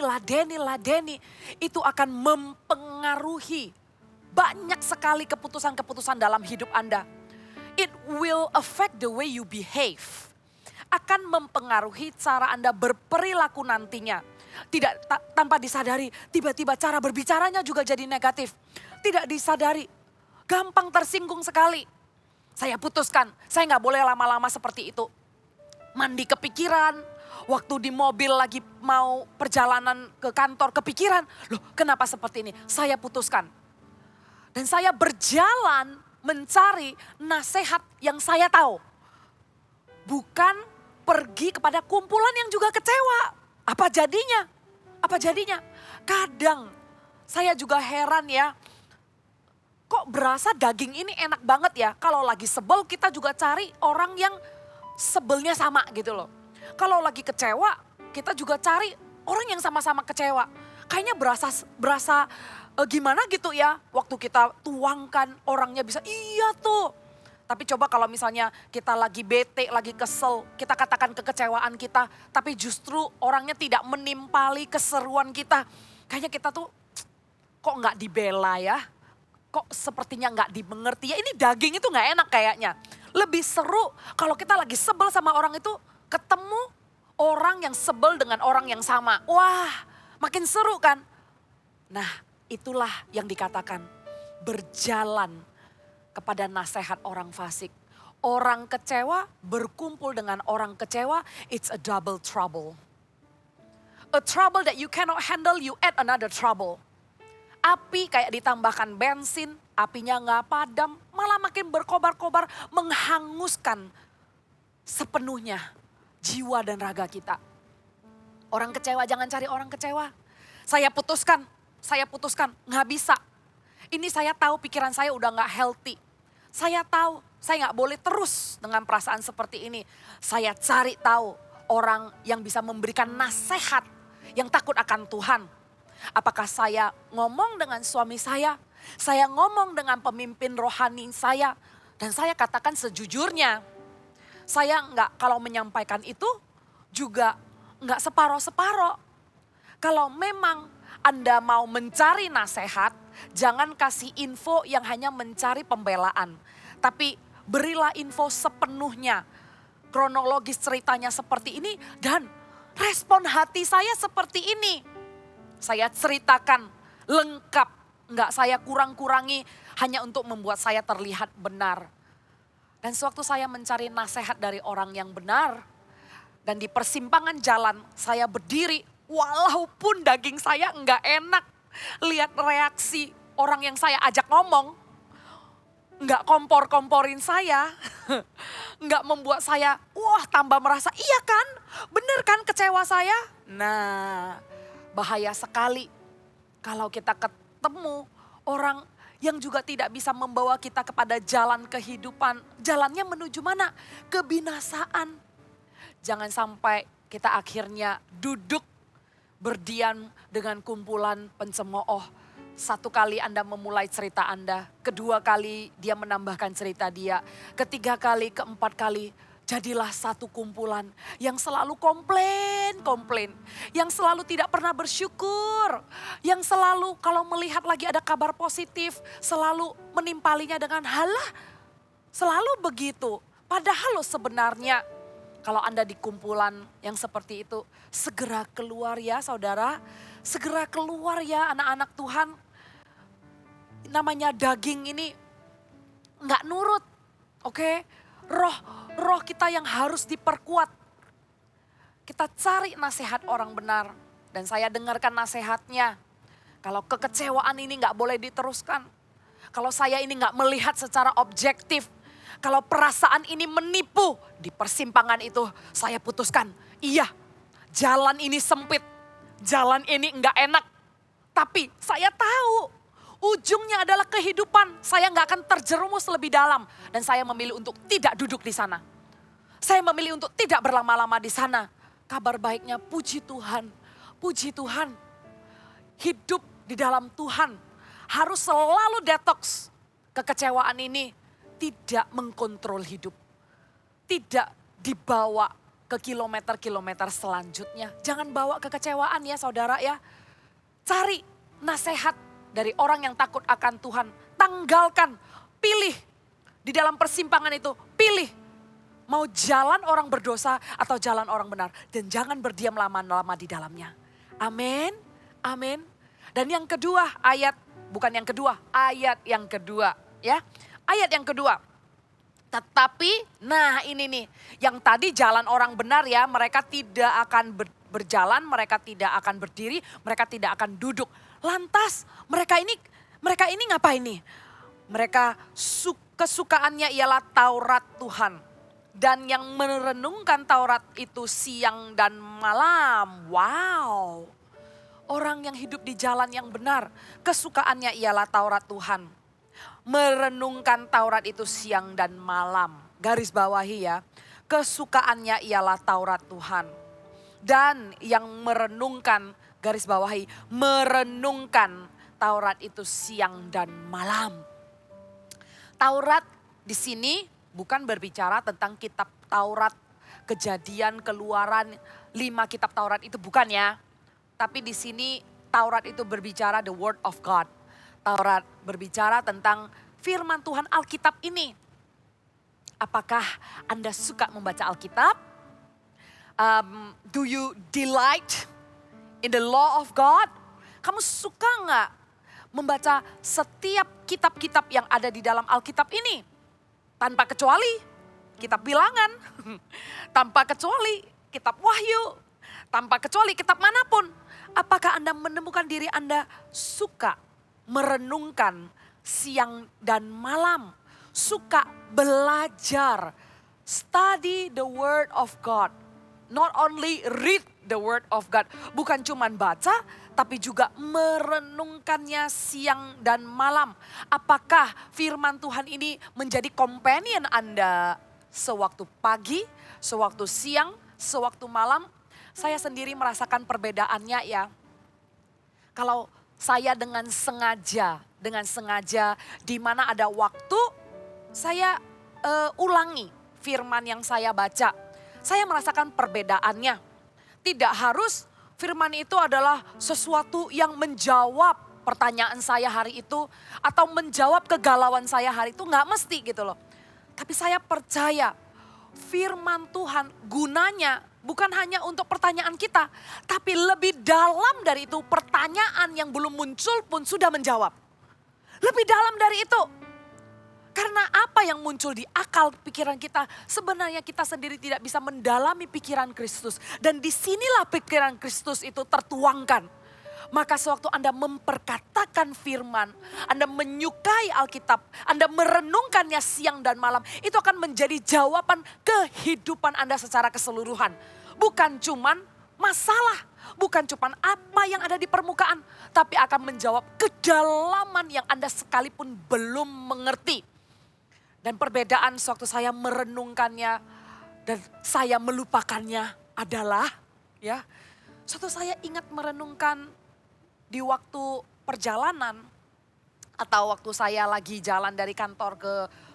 itu akan mempengaruhi banyak sekali keputusan-keputusan dalam hidup Anda. It will affect the way you behave. Akan mempengaruhi cara Anda berperilaku nantinya. Tidak tanpa disadari, tiba-tiba cara berbicaranya juga jadi negatif. Tidak disadari, gampang tersinggung sekali. Saya putuskan, saya nggak boleh lama-lama seperti itu. Mandi kepikiran, waktu di mobil lagi mau perjalanan ke kantor kepikiran. Loh kenapa seperti ini? Saya putuskan. Dan saya berjalan mencari nasihat yang saya tahu. Bukan pergi kepada kumpulan yang juga kecewa. Apa jadinya? Apa jadinya? Kadang saya juga heran ya. Kok berasa daging ini enak banget ya. Kalau lagi sebel kita juga cari orang yang sebelnya sama gitu loh. Kalau lagi kecewa kita juga cari orang yang sama-sama kecewa. Kayaknya berasa gimana gitu ya. Waktu kita tuangkan orangnya bisa iya tuh. Tapi coba kalau misalnya kita lagi bete, lagi kesel. Kita katakan kekecewaan kita. Tapi justru orangnya tidak menimpali keseruan kita. Kayaknya kita tuh kok nggak dibela ya. Kok sepertinya nggak dimengerti ya, ini daging itu nggak enak kayaknya. Lebih seru kalau kita lagi sebel sama orang itu ketemu orang yang sebel dengan orang yang sama. Wah makin seru kan. Nah itulah yang dikatakan berjalan kepada nasihat orang fasik. Orang kecewa berkumpul dengan orang kecewa, it's a double trouble. A trouble that you cannot handle, you add another trouble. Api kayak ditambahkan bensin, apinya nggak padam, malah makin berkobar-kobar, menghanguskan sepenuhnya jiwa dan raga kita. Orang kecewa, jangan cari orang kecewa. Saya putuskan, nggak bisa. Ini saya tahu pikiran saya udah nggak healthy. Saya tahu, saya nggak boleh terus dengan perasaan seperti ini. Saya cari tahu orang yang bisa memberikan nasihat yang takut akan Tuhan. Apakah saya ngomong dengan suami saya ngomong dengan pemimpin rohani saya, dan saya katakan sejujurnya. Saya enggak, kalau menyampaikan itu juga enggak separoh-separoh. Kalau memang Anda mau mencari nasihat, jangan kasih info yang hanya mencari pembelaan. Tapi berilah info sepenuhnya. Kronologis ceritanya seperti ini dan respon hati saya seperti ini. Saya ceritakan lengkap, enggak saya kurang-kurangi hanya untuk membuat saya terlihat benar. Dan sewaktu saya mencari nasihat dari orang yang benar, dan di persimpangan jalan saya berdiri, walaupun daging saya enggak enak. Lihat reaksi orang yang saya ajak ngomong, enggak kompor-komporin saya, enggak membuat saya, wah tambah merasa, iya kan, bener kan kecewa saya. Nah, bahaya sekali kalau kita ketemu orang yang juga tidak bisa membawa kita kepada jalan kehidupan. Jalannya menuju mana? Kebinasaan. Jangan sampai kita akhirnya duduk berdiam dengan kumpulan pencemooh. Satu kali Anda memulai cerita Anda, kedua kali dia menambahkan cerita dia, ketiga kali, keempat kali. Jadilah satu kumpulan yang selalu komplain, yang selalu tidak pernah bersyukur, yang selalu kalau melihat lagi ada kabar positif, selalu menimpalinya dengan halah, selalu begitu. Padahal loh sebenarnya kalau Anda di kumpulan yang seperti itu, segera keluar ya saudara, segera keluar ya anak-anak Tuhan. Namanya daging ini nggak nurut, oke? Roh kita yang harus diperkuat. Kita cari nasihat orang benar. Dan saya dengarkan nasihatnya. Kalau kekecewaan ini gak boleh diteruskan. Kalau saya ini gak melihat secara objektif. Kalau perasaan ini menipu. Di persimpangan itu saya putuskan. Iya, jalan ini sempit, jalan ini enggak enak. Tapi saya tahu ujungnya adalah kehidupan. Saya enggak akan terjerumus lebih dalam. Dan saya memilih untuk tidak duduk di sana. Saya memilih untuk tidak berlama-lama di sana. Kabar baiknya puji Tuhan, puji Tuhan. Hidup di dalam Tuhan harus selalu detoks. Kekecewaan ini tidak mengkontrol hidup. Tidak dibawa ke kilometer-kilometer selanjutnya. Jangan bawa kekecewaan ya saudara ya. Cari nasihat dari orang yang takut akan Tuhan. Tanggalkan, pilih. Di dalam persimpangan itu, pilih. Mau jalan orang berdosa atau jalan orang benar. Dan jangan berdiam lama-lama di dalamnya. Amin, amin. Dan yang kedua ayat, bukan yang kedua, ayat yang kedua ya. Ayat yang kedua. Tetapi, nah ini nih, yang tadi jalan orang benar ya, mereka tidak akan berjalan, mereka tidak akan berdiri, mereka tidak akan duduk. Lantas mereka ini ngapain nih? Mereka kesukaannya ialah Taurat Tuhan. Dan yang merenungkan Taurat itu siang dan malam. Wow, orang yang hidup di jalan yang benar, kesukaannya ialah Taurat Tuhan. Merenungkan Taurat itu siang dan malam. Garis bawahi ya, kesukaannya ialah Taurat Tuhan. Dan yang merenungkan, garis bawahi, merenungkan Taurat itu siang dan malam. Taurat di sini bukan berbicara tentang kitab Taurat, Kejadian, Keluaran, 5 kitab Taurat itu bukan ya. Tapi di sini Taurat itu berbicara the word of God. Taurat berbicara tentang firman Tuhan Alkitab ini. Apakah Anda suka membaca Alkitab? Do you delight in the law of God? Kamu suka nggak membaca setiap kitab-kitab yang ada di dalam Alkitab ini? Tanpa kecuali kitab Bilangan, tanpa kecuali kitab Wahyu, tanpa kecuali kitab manapun. Apakah Anda menemukan diri Anda suka merenungkan siang dan malam, suka belajar, study the word of God. Not only read the word of God, bukan cuma baca, tapi juga merenungkannya siang dan malam. Apakah firman Tuhan ini menjadi companion Anda sewaktu pagi, sewaktu siang, sewaktu malam? Saya sendiri merasakan perbedaannya ya. Kalau saya dengan sengaja di mana ada waktu saya ulangi firman yang saya baca. Saya merasakan perbedaannya. Tidak harus firman itu adalah sesuatu yang menjawab pertanyaan saya hari itu atau menjawab kegalauan saya hari itu, nggak mesti gitu loh. Tapi saya percaya firman Tuhan gunanya bukan hanya untuk pertanyaan kita, tapi lebih dalam dari itu pertanyaan yang belum muncul pun sudah menjawab. Lebih dalam dari itu. Karena apa yang muncul di akal pikiran kita, sebenarnya kita sendiri tidak bisa mendalami pikiran Kristus. Dan disinilah pikiran Kristus itu tertuangkan. Maka sewaktu Anda memperkatakan firman, Anda menyukai Alkitab, Anda merenungkannya siang dan malam, itu akan menjadi jawaban kehidupan Anda secara keseluruhan. Bukan cuman masalah, bukan cuman apa yang ada di permukaan, tapi akan menjawab kedalaman yang Anda sekalipun belum mengerti. Dan perbedaan sewaktu saya merenungkannya dan saya melupakannya adalah ya, suatu saya ingat merenungkan di waktu perjalanan atau waktu saya lagi jalan dari kantor ke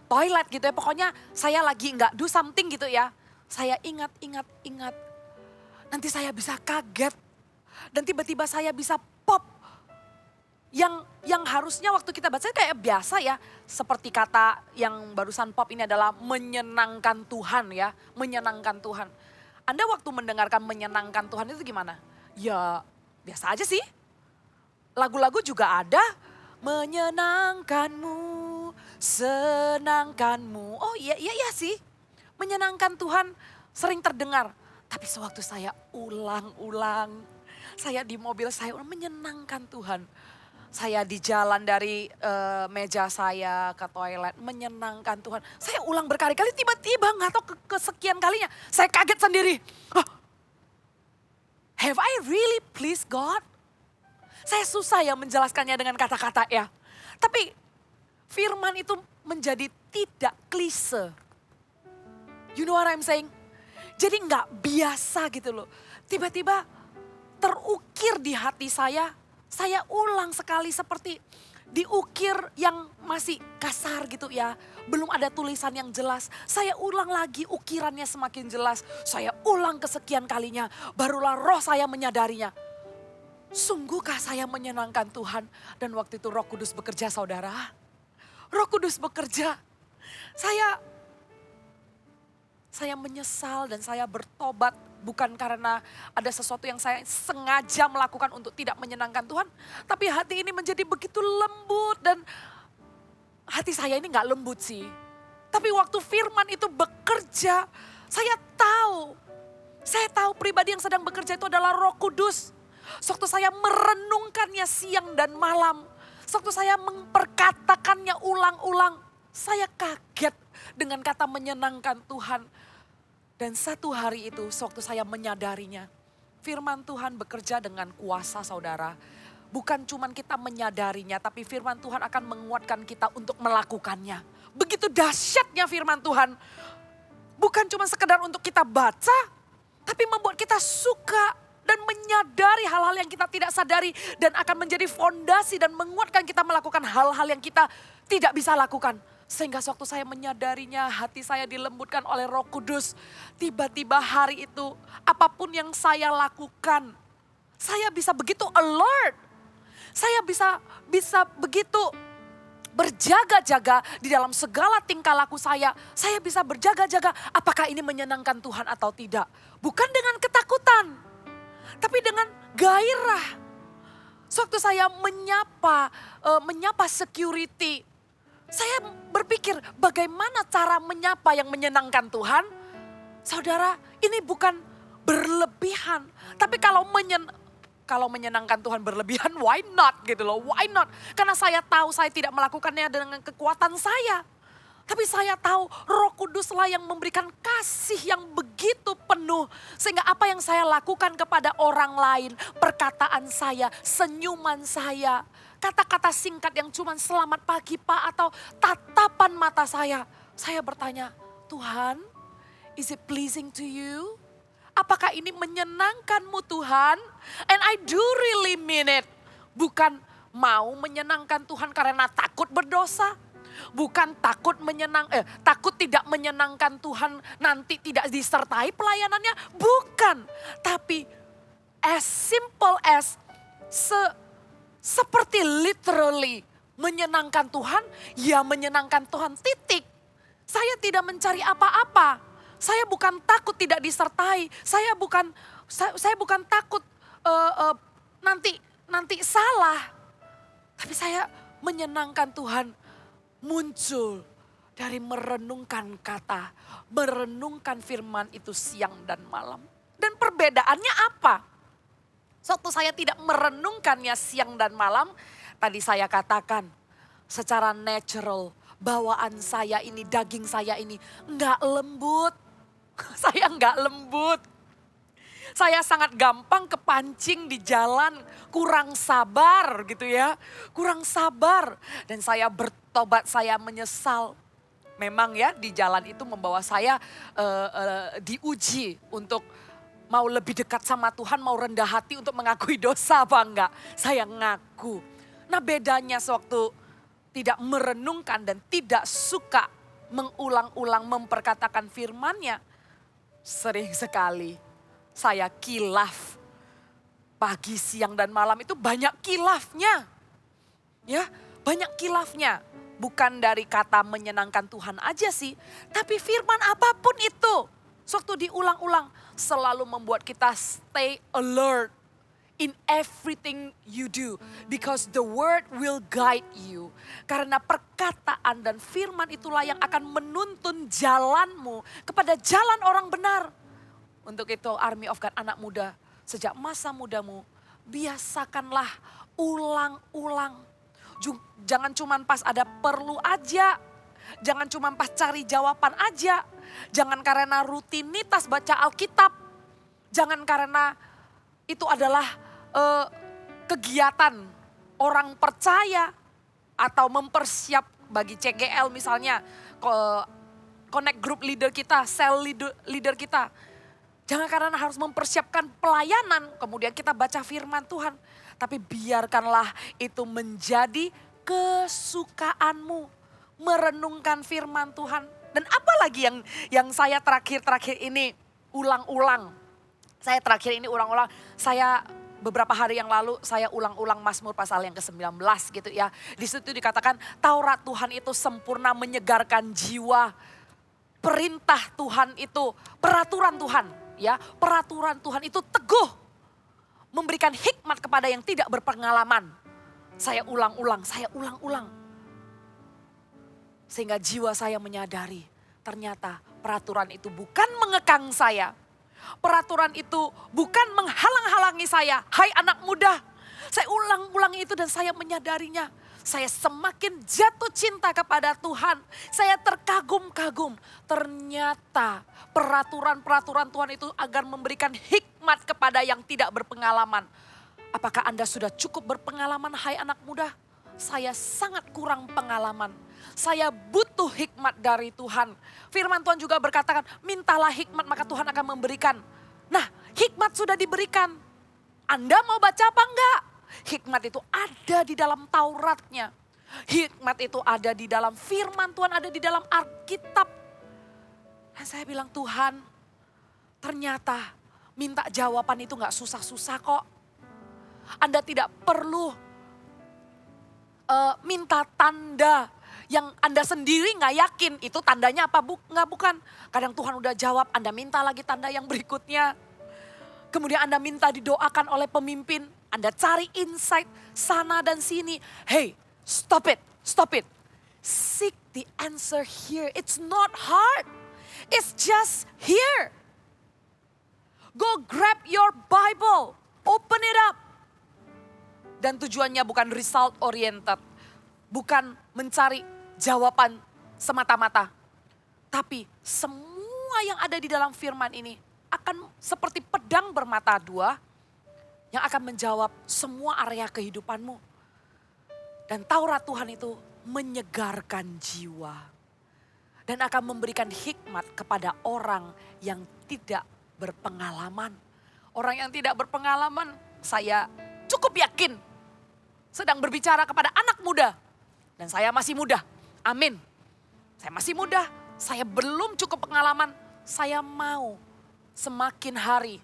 toilet gitu ya. Pokoknya saya lagi nggak do something gitu ya. Saya ingat. Nanti saya bisa kaget dan tiba-tiba saya bisa pop. Yang harusnya waktu kita baca kayak biasa ya. Seperti kata yang barusan pop ini adalah menyenangkan Tuhan ya. Menyenangkan Tuhan. Anda waktu mendengarkan menyenangkan Tuhan itu gimana? Ya biasa aja sih. Lagu-lagu juga ada. Menyenangkanmu, senangkanmu. Oh iya sih. Menyenangkan Tuhan sering terdengar. Tapi sewaktu saya ulang-ulang. Saya di mobil saya menyenangkan Tuhan. Saya di jalan dari meja saya ke toilet menyenangkan Tuhan. Saya ulang berkali-kali tiba-tiba gak tahu kesekian kalinya. Saya kaget sendiri. Have I really pleased God? Saya susah ya menjelaskannya dengan kata-kata ya. Tapi firman itu menjadi tidak klise. You know what I'm saying? Jadi nggak biasa gitu loh. Tiba-tiba terukir di hati saya ulang sekali seperti diukir yang masih kasar gitu ya. Belum ada tulisan yang jelas. Saya ulang lagi ukirannya semakin jelas. Saya ulang kesekian kalinya. Barulah roh saya menyadarinya. Sungguhkah saya menyenangkan Tuhan? Dan waktu itu Roh Kudus bekerja saudara. Roh Kudus bekerja. Saya menyesal dan saya bertobat. Bukan karena ada sesuatu yang saya sengaja melakukan untuk tidak menyenangkan Tuhan. Tapi hati ini menjadi begitu lembut dan hati saya ini gak lembut sih. Tapi waktu firman itu bekerja, saya tahu pribadi yang sedang bekerja itu adalah Roh Kudus. Sewaktu saya merenungkannya siang dan malam, sewaktu saya memperkatakannya ulang-ulang, saya kaget dengan kata menyenangkan Tuhan. Dan satu hari itu, sewaktu saya menyadarinya, firman Tuhan bekerja dengan kuasa saudara. Bukan cuma kita menyadarinya, tapi firman Tuhan akan menguatkan kita untuk melakukannya. Begitu dahsyatnya firman Tuhan. Bukan cuma sekedar untuk kita baca, tapi membuat kita suka dan menyadari hal-hal yang kita tidak sadari. Dan akan menjadi fondasi dan menguatkan kita melakukan hal-hal yang kita tidak bisa lakukan. Sehingga sewaktu saya menyadarinya, hati saya dilembutkan oleh Roh Kudus. Tiba-tiba hari itu, apapun yang saya lakukan, saya bisa begitu alert. Saya bisa begitu berjaga-jaga di dalam segala tingkah laku saya. Saya bisa berjaga-jaga apakah ini menyenangkan Tuhan atau tidak. Bukan dengan ketakutan, tapi dengan gairah. Sewaktu saya menyapa security, saya berpikir bagaimana cara menyapa yang menyenangkan Tuhan. Saudara, ini bukan berlebihan. Tapi kalau menyenangkan Tuhan berlebihan, why not gitu loh, why not? Karena saya tahu saya tidak melakukannya dengan kekuatan saya. Tapi saya tahu Roh Kuduslah yang memberikan kasih yang begitu penuh. Sehingga apa yang saya lakukan kepada orang lain, perkataan saya, senyuman saya, kata-kata singkat yang cuma selamat pagi Pak atau tatapan mata saya bertanya, Tuhan, is it pleasing to you? Apakah ini menyenangkanmu Tuhan? And I do really mean it. Bukan mau menyenangkan Tuhan karena takut berdosa. Bukan takut tidak menyenangkan Tuhan nanti tidak disertai pelayanannya. Bukan. Tapi as simple as seperti literally menyenangkan Tuhan, ya menyenangkan Tuhan titik. Saya tidak mencari apa-apa. Saya bukan takut tidak disertai. Saya bukan takut nanti salah. Tapi saya menyenangkan Tuhan muncul dari merenungkan kata, merenungkan firman itu siang dan malam. Dan perbedaannya apa? Suatu saya tidak merenungkannya siang dan malam, tadi saya katakan secara natural, bawaan saya ini, daging saya ini enggak lembut. Saya enggak lembut. Saya sangat gampang kepancing di jalan, kurang sabar gitu ya. Kurang sabar dan saya bertobat, saya menyesal. Memang ya di jalan itu membawa saya diuji untuk mau lebih dekat sama Tuhan, mau rendah hati untuk mengakui dosa apa enggak. Saya ngaku. Nah bedanya sewaktu tidak merenungkan dan tidak suka mengulang-ulang memperkatakan firman-Nya. Sering sekali saya kilaf. Pagi, siang, dan malam itu banyak kilafnya. Ya, banyak kilafnya. Bukan dari kata menyenangkan Tuhan aja sih. Tapi firman apapun itu. Sewaktu diulang-ulang selalu membuat kita stay alert in everything you do. Because the word will guide you. Karena perkataan dan firman itulah yang akan menuntun jalanmu kepada jalan orang benar. Untuk itu Army of God anak muda, sejak masa mudamu biasakanlah ulang-ulang. Jangan cuma pas ada perlu aja. Jangan cuma pas cari jawaban aja. Jangan karena rutinitas baca Alkitab. Jangan karena itu adalah kegiatan orang percaya atau mempersiap bagi CGL misalnya, connect group leader kita, cell leader kita. Jangan karena harus mempersiapkan pelayanan, kemudian kita baca firman Tuhan. Tapi biarkanlah itu menjadi kesukaanmu, merenungkan firman Tuhan. Dan apalagi yang saya terakhir ini ulang-ulang. Saya beberapa hari yang lalu saya ulang-ulang Mazmur pasal yang ke-19 gitu ya. Di situ dikatakan Taurat Tuhan itu sempurna menyegarkan jiwa. Perintah Tuhan itu, peraturan Tuhan ya. Peraturan Tuhan itu teguh. Memberikan hikmat kepada yang tidak berpengalaman. Saya ulang-ulang. Sehingga jiwa saya menyadari ternyata peraturan itu bukan mengekang saya. Peraturan itu bukan menghalang-halangi saya. Hai anak muda, saya ulang-ulang itu dan saya menyadarinya. Saya semakin jatuh cinta kepada Tuhan. Saya terkagum-kagum. Ternyata peraturan-peraturan Tuhan itu agar memberikan hikmat kepada yang tidak berpengalaman. Apakah Anda sudah cukup berpengalaman, hai anak muda? Saya sangat kurang pengalaman. Saya butuh hikmat dari Tuhan. Firman Tuhan juga berkatakan, mintalah hikmat maka Tuhan akan memberikan. Nah, hikmat sudah diberikan. Anda mau baca apa enggak? Hikmat itu ada di dalam Tauratnya. Hikmat itu ada di dalam firman Tuhan, ada di dalam Alkitab. Dan saya bilang, Tuhan, ternyata minta jawaban itu enggak susah-susah kok. Anda tidak perlu minta tanda yang Anda sendiri nggak yakin itu tandanya apa bukan. Kadang Tuhan udah jawab, Anda minta lagi tanda yang berikutnya. Kemudian Anda minta didoakan oleh pemimpin, Anda cari insight sana dan sini. Hey, stop it. Seek the answer here. It's not hard. It's just here. Go grab your Bible, open it up. Dan tujuannya bukan result oriented, bukan mencari jawaban semata-mata. Tapi semua yang ada di dalam firman ini akan seperti pedang bermata dua yang akan menjawab semua area kehidupanmu. Dan Taurat Tuhan itu menyegarkan jiwa. Dan akan memberikan hikmat kepada orang yang tidak berpengalaman. Orang yang tidak berpengalaman, saya cukup yakin sedang berbicara kepada anak muda. Dan saya masih muda. Amin. Saya masih muda. Saya belum cukup pengalaman. Saya mau semakin hari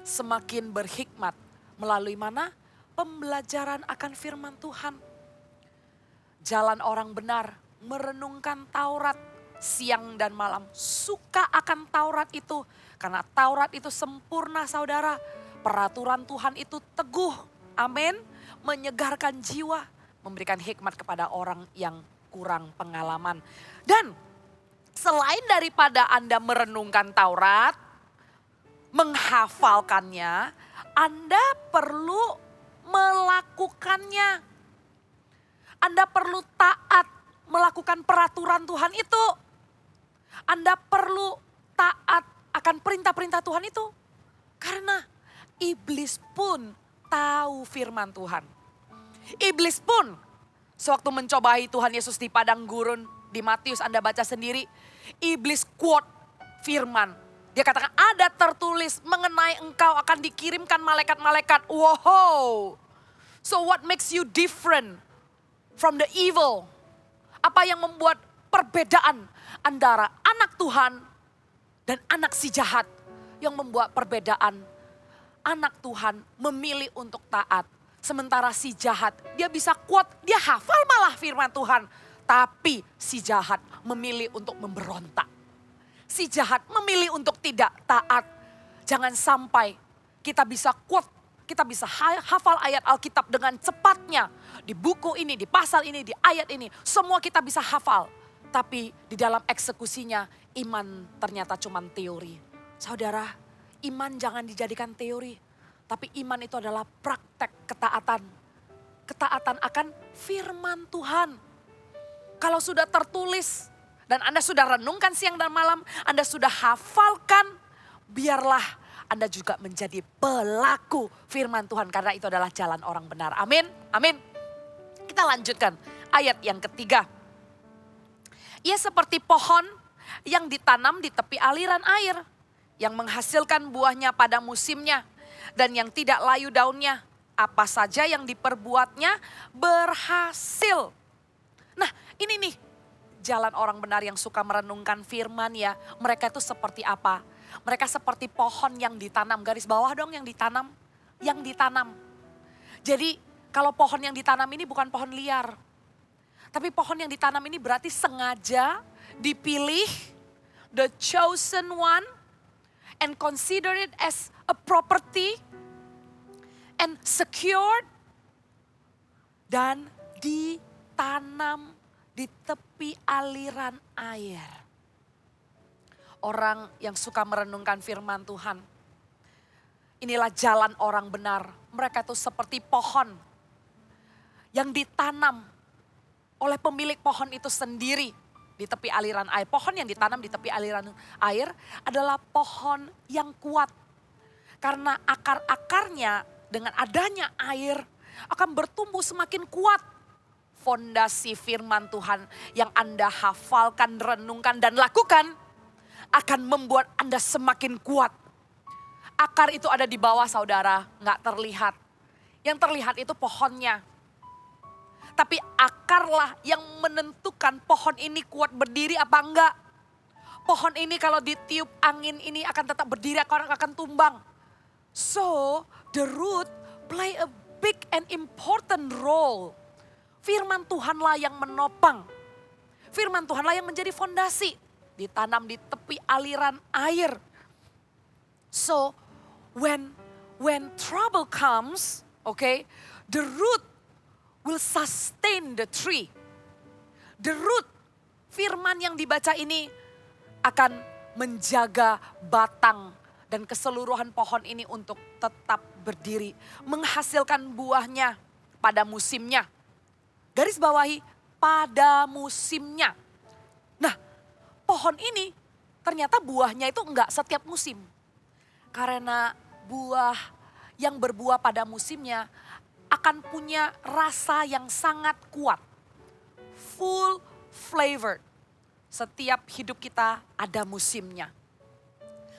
semakin berhikmat. Melalui mana? Pembelajaran akan firman Tuhan. Jalan orang benar merenungkan Taurat siang dan malam. Suka akan Taurat itu. Karena Taurat itu sempurna saudara. Peraturan Tuhan itu teguh. Amin. Menyegarkan jiwa, memberikan hikmat kepada orang yang kurang pengalaman. Dan selain daripada Anda merenungkan Taurat, menghafalkannya, Anda perlu melakukannya. Anda perlu taat melakukan peraturan Tuhan itu. Anda perlu taat akan perintah-perintah Tuhan itu. Karena iblis pun tahu firman Tuhan. Iblis pun sewaktu mencobai Tuhan Yesus di padang gurun, di Matius Anda baca sendiri, iblis quote firman. Dia katakan ada tertulis mengenai engkau akan dikirimkan malaikat-malaikat. Wow. So what makes you different from the evil? Apa yang membuat perbedaan antara anak Tuhan dan anak si jahat? Yang membuat perbedaan anak Tuhan memilih untuk taat. Sementara si jahat, dia bisa quote, dia hafal malah firman Tuhan. Tapi si jahat memilih untuk memberontak. Si jahat memilih untuk tidak taat. Jangan sampai kita bisa quote, kita bisa hafal ayat Alkitab dengan cepatnya. Di buku ini, di pasal ini, di ayat ini. Semua kita bisa hafal. Tapi di dalam eksekusinya iman ternyata cuma teori. Saudara, iman jangan dijadikan teori. Tapi iman itu adalah praktek ketaatan. Ketaatan akan firman Tuhan. Kalau sudah tertulis dan Anda sudah renungkan siang dan malam, Anda sudah hafalkan, biarlah Anda juga menjadi pelaku firman Tuhan karena itu adalah jalan orang benar. Amin, amin. Kita lanjutkan ayat yang ketiga. Ia seperti pohon yang ditanam di tepi aliran air, yang menghasilkan buahnya pada musimnya, dan yang tidak layu daunnya. Apa saja yang diperbuatnya berhasil. Nah, ini nih jalan orang benar yang suka merenungkan firman ya. Mereka itu seperti apa? Mereka seperti pohon yang ditanam. Garis bawah dong yang ditanam. Yang ditanam. Jadi kalau pohon yang ditanam ini bukan pohon liar. Tapi pohon yang ditanam ini berarti sengaja dipilih, the chosen one, and consider it as a property, and secured, dan ditanam di tepi aliran air. Orang yang suka merenungkan firman Tuhan, inilah jalan orang benar. Mereka itu seperti pohon yang ditanam oleh pemilik pohon itu sendiri di tepi aliran air. Pohon yang ditanam di tepi aliran air adalah pohon yang kuat. Karena akar-akarnya dengan adanya air akan bertumbuh semakin kuat. Fondasi firman Tuhan yang Anda hafalkan, renungkan dan lakukan akan membuat Anda semakin kuat. Akar itu ada di bawah saudara, nggak terlihat. Yang terlihat itu pohonnya. Tapi akarlah yang menentukan pohon ini kuat berdiri apa enggak. Pohon ini kalau ditiup angin ini akan tetap berdiri, akan tumbang. So, the root play a big and important role. Firman Tuhanlah yang menopang. Firman Tuhanlah yang menjadi fondasi. Ditanam di tepi aliran air. So, when trouble comes, okay, the root will sustain the tree. The root, firman yang dibaca ini akan menjaga batang dan keseluruhan pohon ini untuk tetap berdiri. Menghasilkan buahnya pada musimnya. Garis bawahi, pada musimnya. Nah, pohon ini ternyata buahnya itu enggak setiap musim. Karena buah yang berbuah pada musimnya akan punya rasa yang sangat kuat. Full flavored. Setiap hidup kita ada musimnya.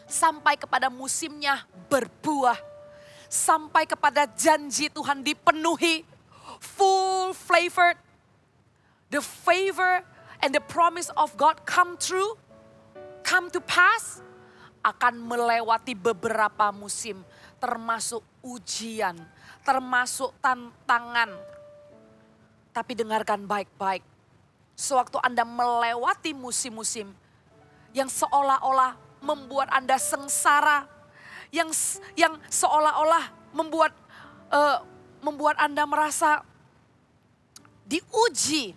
Sampai kepada musimnya berbuah. Sampai kepada janji Tuhan dipenuhi. Full flavored. The favor and the promise of God come true. Come to pass. Akan melewati beberapa musim. Termasuk ujian. Termasuk tantangan. Tapi dengarkan baik-baik. Sewaktu Anda melewati musim-musim yang seolah-olah membuat Anda sengsara. Yang seolah-olah membuat Anda merasa diuji.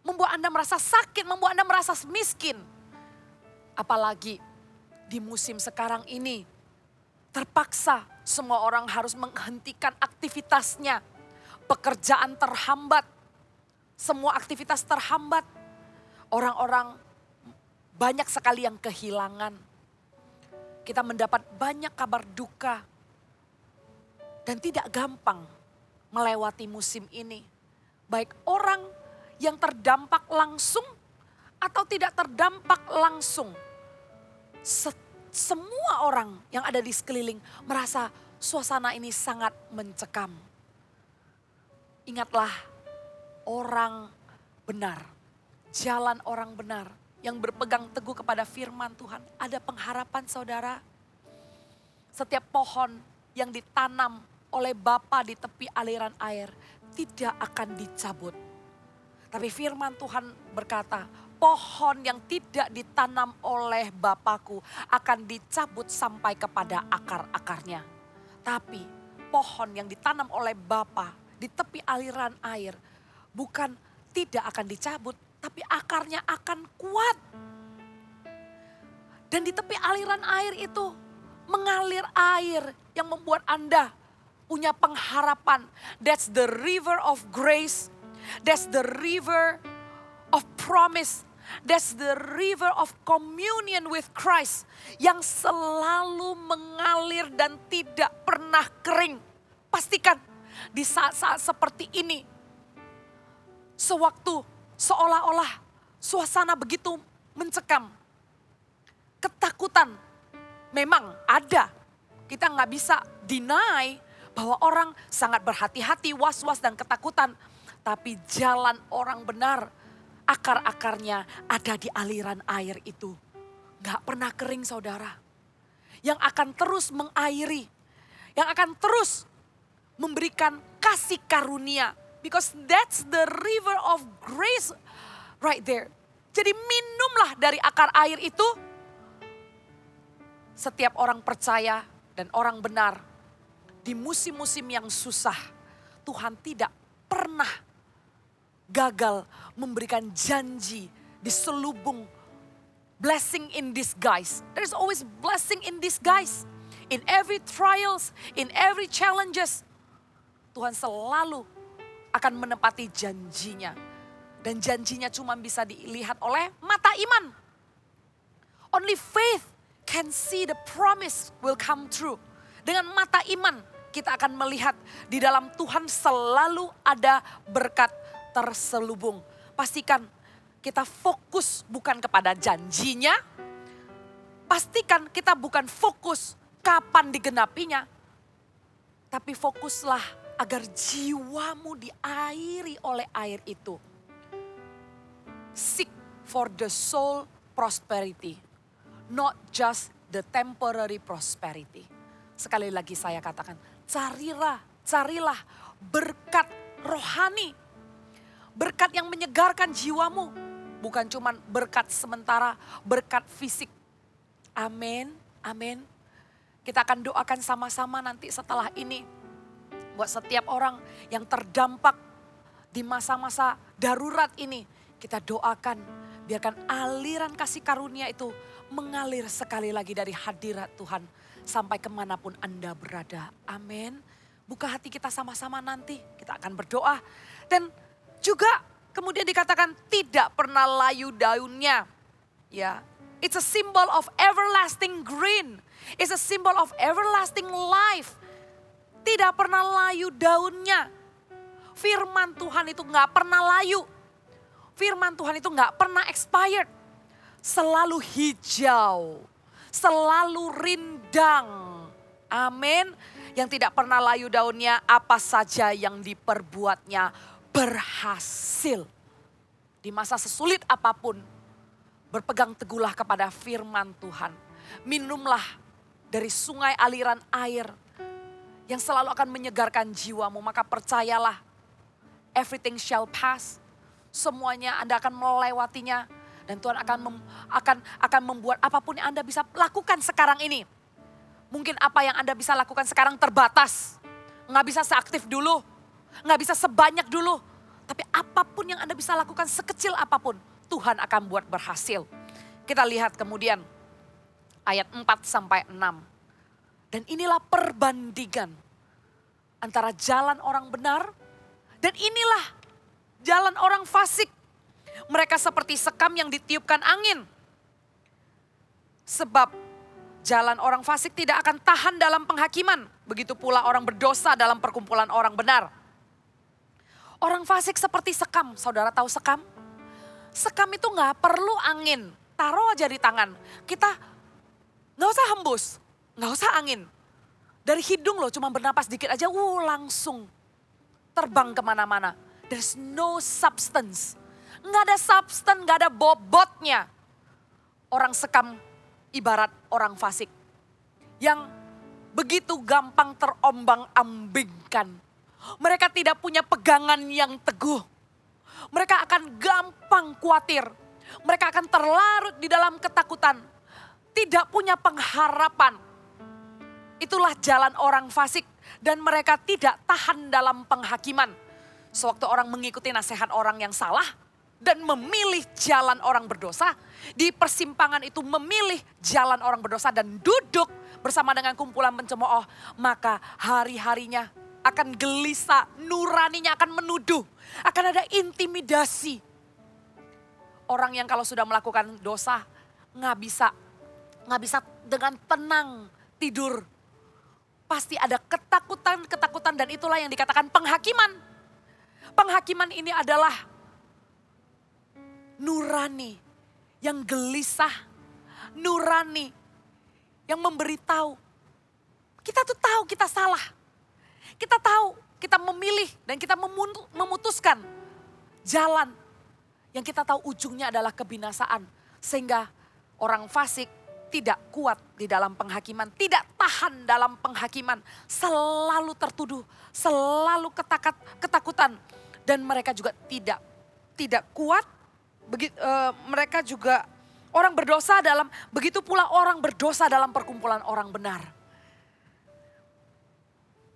Membuat Anda merasa sakit, membuat Anda merasa miskin. Apalagi di musim sekarang ini terpaksa semua orang harus menghentikan aktivitasnya. Pekerjaan terhambat. Semua aktivitas terhambat. Orang-orang banyak sekali yang kehilangan. Kita mendapat banyak kabar duka. Dan tidak gampang melewati musim ini. Baik orang yang terdampak langsung atau tidak terdampak langsung. Semua orang yang ada di sekeliling merasa suasana ini sangat mencekam. Ingatlah orang benar, jalan orang benar yang berpegang teguh kepada firman Tuhan. Ada pengharapan saudara. Setiap pohon yang ditanam oleh Bapa di tepi aliran air tidak akan dicabut. Tapi firman Tuhan berkata, pohon yang tidak ditanam oleh Bapakku akan dicabut sampai kepada akar-akarnya. Tapi pohon yang ditanam oleh Bapa di tepi aliran air bukan tidak akan dicabut, tapi akarnya akan kuat. Dan di tepi aliran air itu mengalir air yang membuat Anda punya pengharapan. That's the river of grace. That's the river of promise. That's the river of communion with Christ yang selalu mengalir dan tidak pernah kering. Pastikan di saat-saat seperti ini, sewaktu seolah-olah suasana begitu mencekam, ketakutan memang ada. Kita nggak bisa deny bahwa orang sangat berhati-hati, was-was dan ketakutan. Tapi jalan orang benar, akar-akarnya ada di aliran air itu. Nggak pernah kering saudara. Yang akan terus mengairi, yang akan terus memberikan kasih karunia. Because that's the river of grace right there. Jadi minumlah dari akar air itu. Setiap orang percaya dan orang benar. Di musim-musim yang susah, Tuhan tidak pernah gagal memberikan janji di selubung blessing in disguise. There's always blessing in disguise. In every trials, in every challenges, Tuhan selalu akan menepati janjinya. Dan janjinya cuma bisa dilihat oleh mata iman. Only faith can see the promise will come true. Dengan mata iman kita akan melihat di dalam Tuhan selalu ada berkat terselubung. Pastikan kita fokus bukan kepada janjinya. Pastikan kita bukan fokus kapan digenapinya. Tapi fokuslah agar jiwamu diairi oleh air itu. Seek for the soul prosperity. Not just the temporary prosperity. Sekali lagi saya katakan, carilah berkat rohani. Berkat yang menyegarkan jiwamu. Bukan cuma berkat sementara, berkat fisik. Amin, amin. Kita akan doakan sama-sama nanti setelah ini. Buat setiap orang yang terdampak di masa-masa darurat ini. Kita doakan, biarkan aliran kasih karunia itu mengalir sekali lagi dari hadirat Tuhan. Sampai kemanapun Anda berada. Amin. Buka hati kita sama-sama nanti. Kita akan berdoa. Dan juga kemudian dikatakan tidak pernah layu daunnya. Ya, it's a symbol of everlasting green. It's a symbol of everlasting life. Tidak pernah layu daunnya. Firman Tuhan itu gak pernah layu. Firman Tuhan itu gak pernah expired. Selalu hijau. Selalu rindang. Amin. Yang tidak pernah layu daunnya, apa saja yang diperbuatnya berhasil. Di masa sesulit apapun, berpegang teguhlah kepada firman Tuhan. Minumlah dari sungai aliran air yang selalu akan menyegarkan jiwamu. Maka percayalah, everything shall pass. Semuanya Anda akan melewatinya. Dan Tuhan akan membuat apapun yang Anda bisa lakukan sekarang ini. Mungkin apa yang Anda bisa lakukan sekarang terbatas. Nggak bisa seaktif dulu. Nggak bisa sebanyak dulu. Tapi apapun yang Anda bisa lakukan sekecil apapun. Tuhan akan buat berhasil. Kita lihat kemudian ayat 4-6. Dan inilah perbandingan antara jalan orang benar. Dan inilah jalan orang fasik. Mereka seperti sekam yang ditiupkan angin. Sebab jalan orang fasik tidak akan tahan dalam penghakiman. Begitu pula orang berdosa dalam perkumpulan orang benar. Orang fasik seperti sekam. Saudara tahu sekam? Sekam itu gak perlu angin. Taruh aja di tangan. Kita gak usah hembus. Gak usah angin. Dari hidung loh cuma bernapas dikit aja. Langsung terbang kemana-mana. There's no substance. Nggak ada substance, nggak ada bobotnya. Orang sekam ibarat orang fasik. Yang begitu gampang terombang-ambingkan. Mereka tidak punya pegangan yang teguh. Mereka akan gampang khawatir. Mereka akan terlarut di dalam ketakutan. Tidak punya pengharapan. Itulah jalan orang fasik. Dan mereka tidak tahan dalam penghakiman. Sewaktu orang mengikuti nasihat orang yang salah. Dan memilih jalan orang berdosa. Di persimpangan itu memilih jalan orang berdosa dan duduk bersama dengan kumpulan pencemooh. Maka hari-harinya akan gelisah, nuraninya akan menuduh. Akan ada intimidasi. Orang yang kalau sudah melakukan dosa nggak bisa dengan tenang tidur. Pasti ada ketakutan dan itulah yang dikatakan penghakiman. Penghakiman ini adalah nurani yang gelisah, nurani yang memberitahu. Kita tuh tahu kita salah. Kita tahu kita memilih dan kita memutuskan jalan yang kita tahu ujungnya adalah kebinasaan. Sehingga orang fasik tidak kuat di dalam penghakiman, tidak tahan dalam penghakiman. Selalu tertuduh, selalu ketakutan. Dan mereka juga tidak kuat, mereka juga orang berdosa begitu pula orang berdosa dalam perkumpulan orang benar.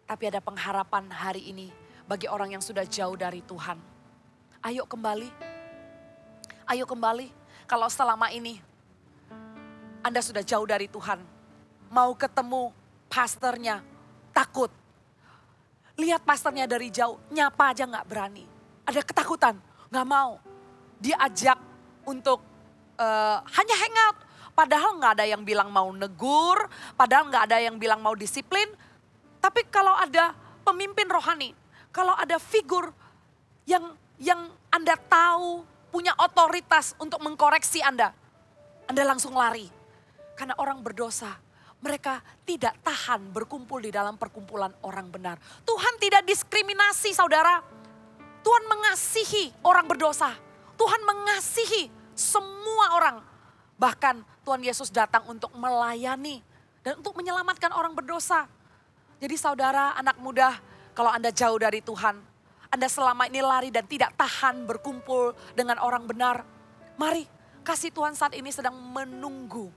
Tapi ada pengharapan hari ini bagi orang yang sudah jauh dari Tuhan. Ayo kembali. Ayo kembali, kalau selama ini Anda sudah jauh dari Tuhan. Mau ketemu pastornya, takut. Lihat pastornya dari jauh, nyapa aja gak berani. Ada ketakutan, gak mau. Diajak untuk hanya hangout. Padahal gak ada yang bilang mau negur, padahal gak ada yang bilang mau disiplin. Tapi kalau ada pemimpin rohani, kalau ada figur yang Anda tahu, punya otoritas untuk mengkoreksi Anda langsung lari. Karena orang berdosa, mereka tidak tahan berkumpul di dalam perkumpulan orang benar. Tuhan tidak diskriminasi saudara. Tuhan mengasihi orang berdosa. Tuhan mengasihi semua orang. Bahkan Tuhan Yesus datang untuk melayani dan untuk menyelamatkan orang berdosa. Jadi saudara, anak muda, kalau Anda jauh dari Tuhan, Anda selama ini lari dan tidak tahan berkumpul dengan orang benar. Mari, kasih Tuhan saat ini sedang menunggu.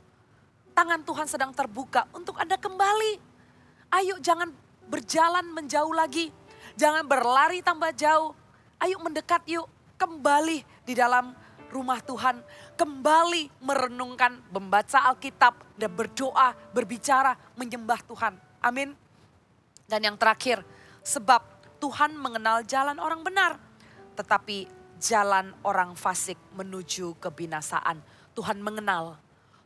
Tangan Tuhan sedang terbuka untuk Anda kembali. Ayo jangan berjalan menjauh lagi. Jangan berlari tambah jauh. Ayo mendekat yuk, kembali di dalam rumah Tuhan. Kembali merenungkan, membaca Alkitab dan berdoa, berbicara, menyembah Tuhan. Amin. Dan yang terakhir, sebab Tuhan mengenal jalan orang benar, tetapi jalan orang fasik menuju kebinasaan. Tuhan mengenal,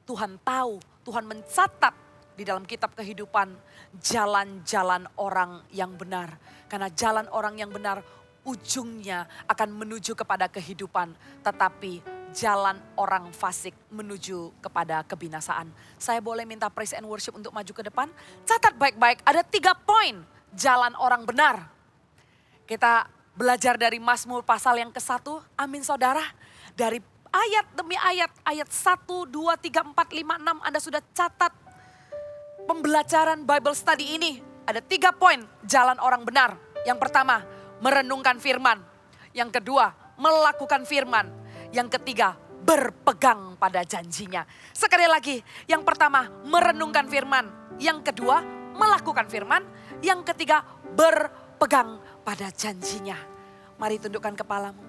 Tuhan tahu, Tuhan mencatat di dalam kitab kehidupan jalan-jalan orang yang benar. Karena jalan orang yang benar ujungnya akan menuju kepada kehidupan, tetapi jalan orang fasik menuju kepada kebinasaan. Saya boleh minta praise and worship untuk maju ke depan? Catat baik-baik, ada 3 poin jalan orang benar. Kita belajar dari Mazmur pasal yang ke-1, amin saudara. Dari ayat demi ayat 1, 2, 3, 4, 5, 6 Anda sudah catat pembelajaran Bible study ini. Ada 3 poin jalan orang benar. Yang pertama, merenungkan firman. Yang kedua, melakukan firman. Yang ketiga, berpegang pada janjinya. Sekali lagi, yang pertama merenungkan firman. Yang kedua, melakukan firman. Yang ketiga, berpegang pada janjinya. Mari tundukkan kepalamu.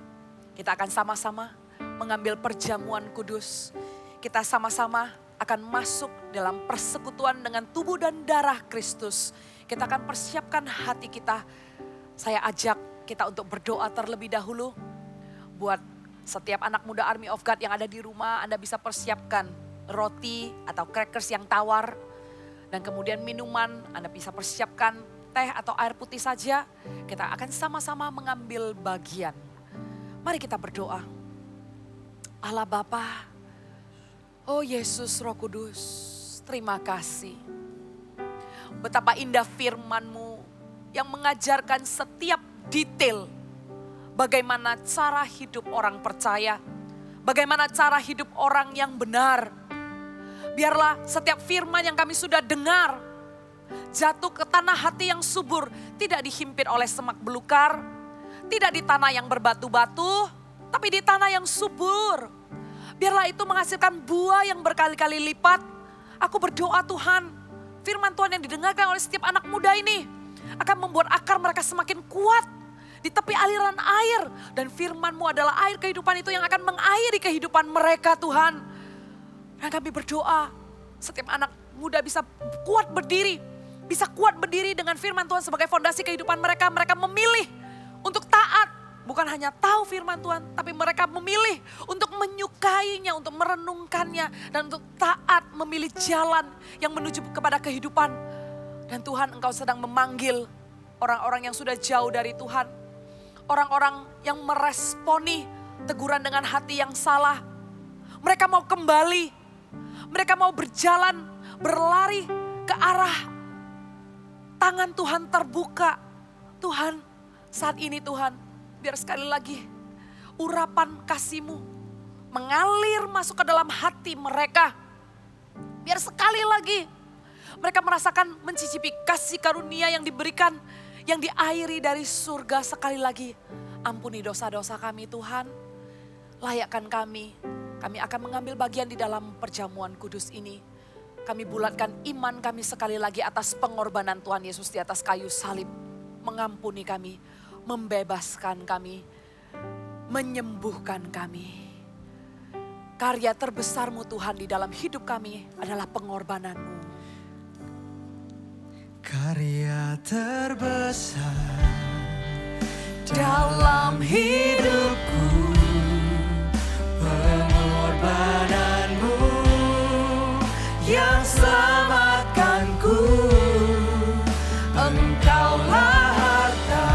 Kita akan sama-sama mengambil perjamuan kudus. Kita sama-sama akan masuk dalam persekutuan dengan tubuh dan darah Kristus. Kita akan persiapkan hati kita. Saya ajak kita untuk berdoa terlebih dahulu. Buat setiap anak muda Army of God yang ada di rumah, Anda bisa persiapkan roti atau crackers yang tawar. Dan kemudian minuman, Anda bisa persiapkan teh atau air putih saja. Kita akan sama-sama mengambil bagian. Mari kita berdoa. Allah Bapa, oh Yesus Roh Kudus, terima kasih. Betapa indah firman-Mu yang mengajarkan setiap detail. Bagaimana cara hidup orang percaya. Bagaimana cara hidup orang yang benar. Biarlah setiap firman yang kami sudah dengar jatuh ke tanah hati yang subur, tidak dihimpit oleh semak belukar, tidak di tanah yang berbatu-batu, tapi di tanah yang subur. Biarlah itu menghasilkan buah yang berkali-kali lipat. Aku berdoa Tuhan, firman Tuhan yang didengarkan oleh setiap anak muda ini akan membuat akar mereka semakin kuat di tepi aliran air. Dan firman-Mu adalah air kehidupan itu yang akan mengairi kehidupan mereka Tuhan. Dan kami berdoa setiap anak muda bisa kuat berdiri. Bisa kuat berdiri dengan firman Tuhan sebagai fondasi kehidupan mereka. Mereka memilih untuk taat Bukan hanya tahu firman Tuhan, tapi mereka memilih untuk menyukainya, untuk merenungkannya, dan untuk taat memilih jalan yang menuju kepada kehidupan. Dan Tuhan, Engkau sedang memanggil orang-orang yang sudah jauh dari Tuhan. Orang-orang yang meresponi teguran dengan hati yang salah. Mereka mau kembali, mereka mau berjalan, berlari ke arah tangan Tuhan terbuka. Tuhan, saat ini Tuhan, biar sekali lagi urapan kasih-Mu mengalir masuk ke dalam hati mereka. Biar sekali lagi mereka merasakan mencicipi kasih karunia yang diberikan, yang diairi dari surga. Sekali lagi, ampuni dosa-dosa kami Tuhan. Layakkan kami akan mengambil bagian di dalam perjamuan kudus ini. Kami bulatkan iman kami sekali lagi atas pengorbanan Tuhan Yesus di atas kayu salib. Mengampuni kami, membebaskan kami, menyembuhkan kami. Karya terbesar-Mu Tuhan di dalam hidup kami adalah pengorbanan-Mu. Karya terbesar Dalam hidupku, pengorbananmu yang selamatkanku. Engkaulah harta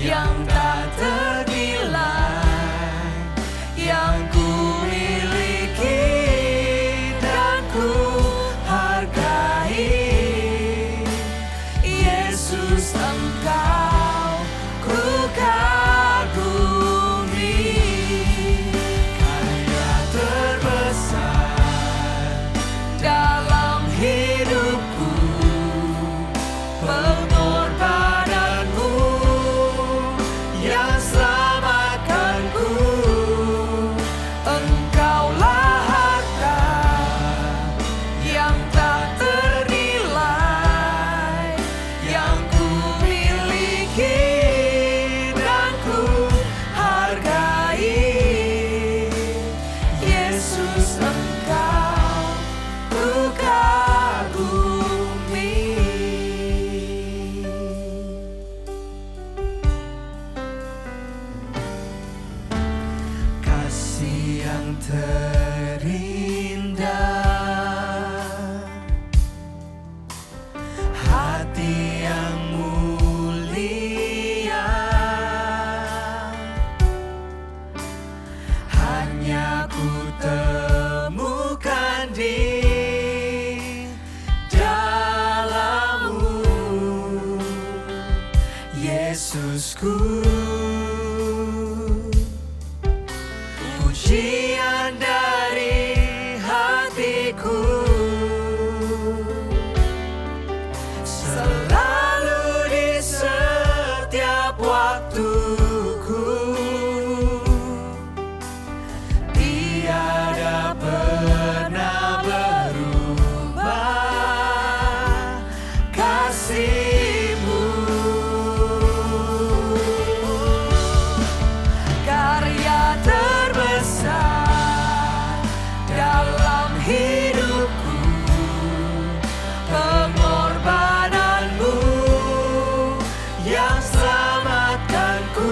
yang tak ternilai, yang ku miliki dan ku hargai. Yesus, Engkau ku kagumi. Karya terbesar dalam hidupku, pengorbananmu yang selamatkanku. Engkaulah harta yang tak ternilai, yang ku miliki dan ku hargai. Yesus, Engkau ku kagumi. Kasih yang terindah, hati yang mulia, hanya ku temukan di dalam-Mu, Yesusku. Pujian dari hatiku, selalu di setiap waktuku. Tiada pernah berubah kasih-Mu. Karya terbesar dalam hidupku, pengorbananmu yang selamatkanku.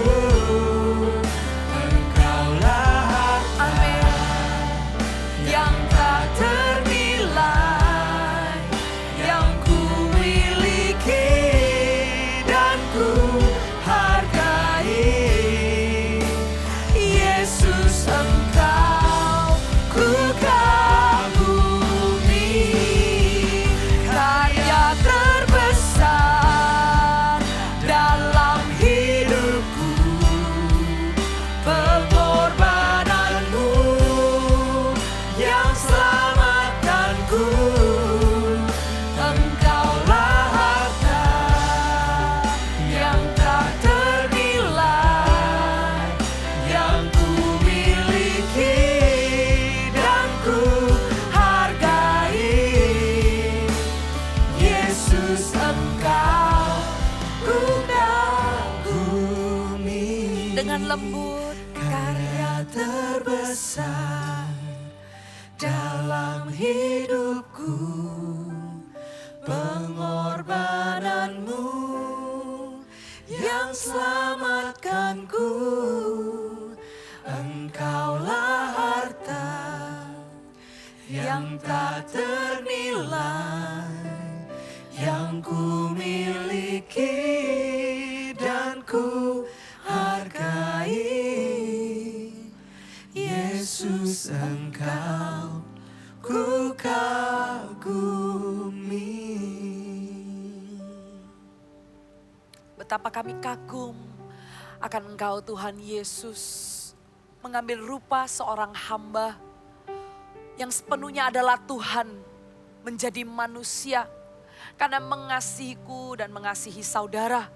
Engkaulah harta yang tak ternilai, yang ku miliki dan ku hargai. Yesus, Engkau ku kagumi. Karya terbesar dalam hidupku, pengorbananmu yang selamatkanku. Engkaulah harta yang tak ternilai, yang ku miliki dan ku hargai. Yesus, Engkau ku kagumi. dengan lembut, Karya terbesar dalam hidupku, pengorbananmu yang selamatkan tak ternilai yang ku miliki dan ku hargai. Yesus, Engkau ku kagumi. Betapa kami kagum akan Engkau Tuhan Yesus. Mengambil rupa seorang hamba yang sepenuhnya adalah Tuhan menjadi manusia. Karena mengasihiku dan mengasihi saudara.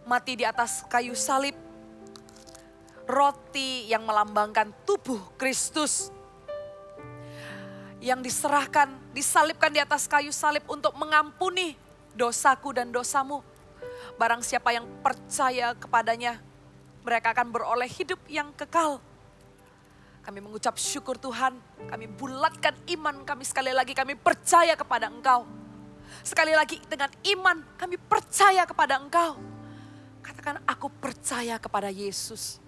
Mati di atas kayu salib. Roti yang melambangkan tubuh Kristus. Yang diserahkan, disalibkan di atas kayu salib untuk mengampuni dosaku dan dosamu. Barang siapa yang percaya kepadanya, mereka akan beroleh hidup yang kekal. Kami mengucap syukur Tuhan, kami bulatkan iman kami sekali lagi, kami percaya kepada Engkau. Sekali lagi dengan iman kami percaya kepada Engkau. Katakan aku percaya kepada Yesus.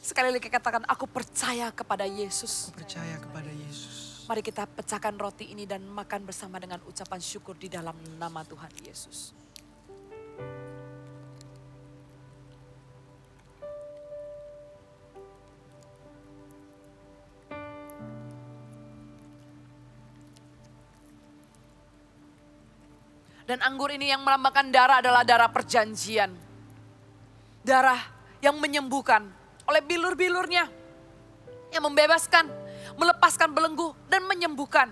Sekali lagi katakan aku percaya kepada Yesus. Percaya kepada Yesus. Mari kita pecahkan roti ini dan makan bersama dengan ucapan syukur di dalam nama Tuhan Yesus. Dan anggur ini yang melambangkan darah adalah darah perjanjian. Darah yang menyembuhkan oleh bilur-bilurnya. Yang membebaskan, melepaskan belenggu dan menyembuhkan.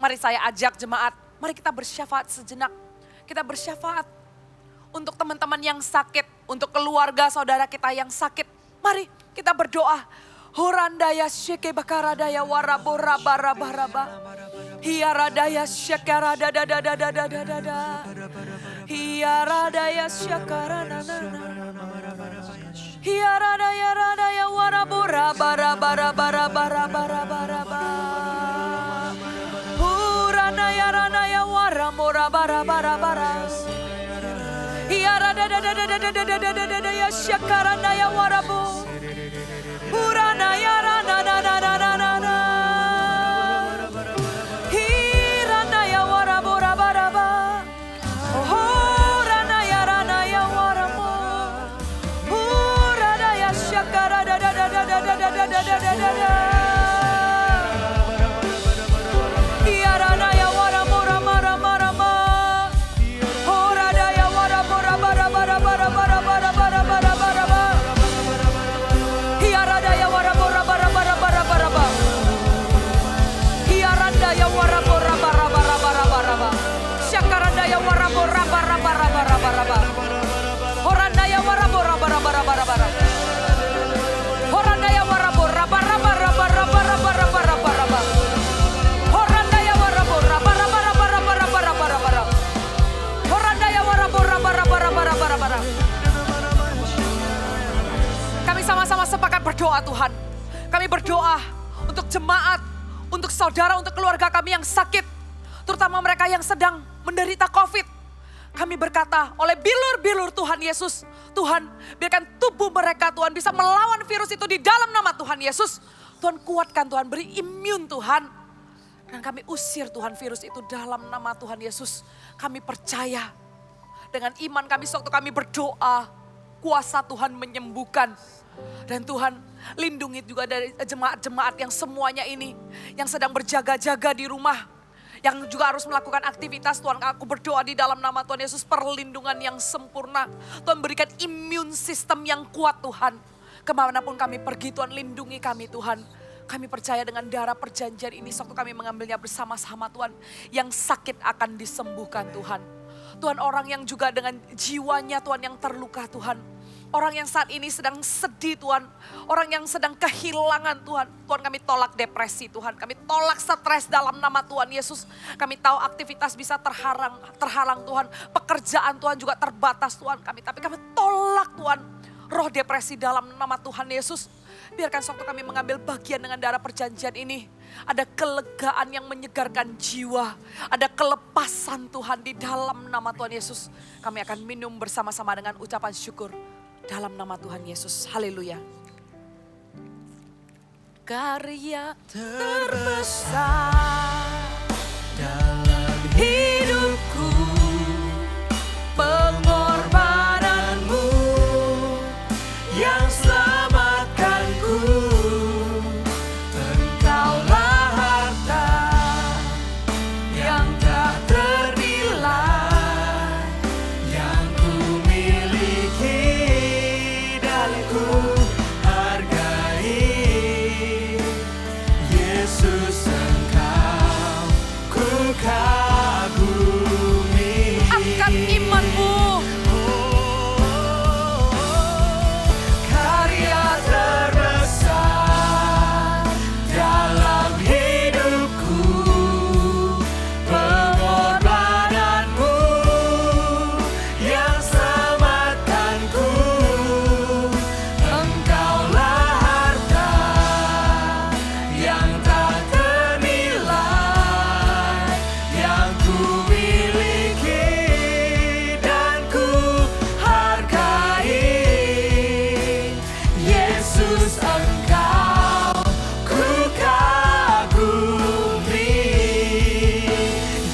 Mari saya ajak jemaat, mari kita bersyafaat sejenak. Kita bersyafaat untuk teman-teman yang sakit, untuk keluarga saudara kita yang sakit. Mari kita berdoa. Horandaya syeke bakaradaya warabora barabaraba. Hiaradaya syakara da da da da da da da da da. Hiaradaya syakara na na na. Hiaradaya radaya warabora barabara barabara barabara. Huranaya ranaya waramora barabara bara. Hiarada da da da da da da da da da da ya syakara naya warabu. Huranaya rana na na na na na na. Horandaya warabora bara bara bara. Horandaya warabora bara bara bara bara bara bara bara. Horandaya warabora bara bara bara bara bara bara bara. Horandaya warabora bara bara bara bara bara. Kami sama-sama sepakat berdoa Tuhan. Kami berdoa untuk jemaat, untuk saudara, untuk keluarga kami yang sakit. Terutama mereka yang sedang menderita COVID. Kami berkata oleh bilur-bilur Tuhan Yesus, Tuhan biarkan tubuh mereka Tuhan bisa melawan virus itu di dalam nama Tuhan Yesus. Tuhan kuatkan Tuhan, beri imun Tuhan. Dan kami usir Tuhan virus itu dalam nama Tuhan Yesus. Kami percaya dengan iman kami sewaktu kami berdoa, kuasa Tuhan menyembuhkan. Dan Tuhan lindungi juga dari jemaat-jemaat yang semuanya ini, yang sedang berjaga-jaga di rumah. Yang juga harus melakukan aktivitas, Tuhan aku berdoa di dalam nama Tuhan Yesus perlindungan yang sempurna. Tuhan berikan imun sistem yang kuat Tuhan. Kemanapun kami pergi Tuhan lindungi kami Tuhan. Kami percaya dengan darah perjanjian ini sewaktu kami mengambilnya bersama-sama Tuhan. Yang sakit akan disembuhkan Tuhan. Tuhan orang yang juga dengan jiwanya Tuhan yang terluka Tuhan. Orang yang saat ini sedang sedih Tuhan. Orang yang sedang kehilangan Tuhan. Tuhan kami tolak depresi Tuhan. Kami tolak stres dalam nama Tuhan Yesus. Kami tahu aktivitas bisa terhalang Tuhan. Pekerjaan Tuhan juga terbatas Tuhan kami. Tapi kami tolak Tuhan. Roh depresi dalam nama Tuhan Yesus. Biarkan sewaktu kami mengambil bagian dengan darah perjanjian ini. Ada kelegaan yang menyegarkan jiwa. Ada kelepasan Tuhan di dalam nama Tuhan Yesus. Kami akan minum bersama-sama dengan ucapan syukur. Dalam nama Tuhan Yesus. Haleluya. Karya terbesar dalam hidupku, pengorbananmu yang selamatkanku. Engkaulah harta yang tak ternilai, yang ku miliki dan ku hargai. Yesus, Engkau ku kagumi. Angkat imanmu. Karya terbesar dalam hidupku, pengorbananmu yang selamatkanku. Engkaulah harta yang tak ternilai, yang ku miliki dan ku hargai. Yesus, Engkau ku kagumi.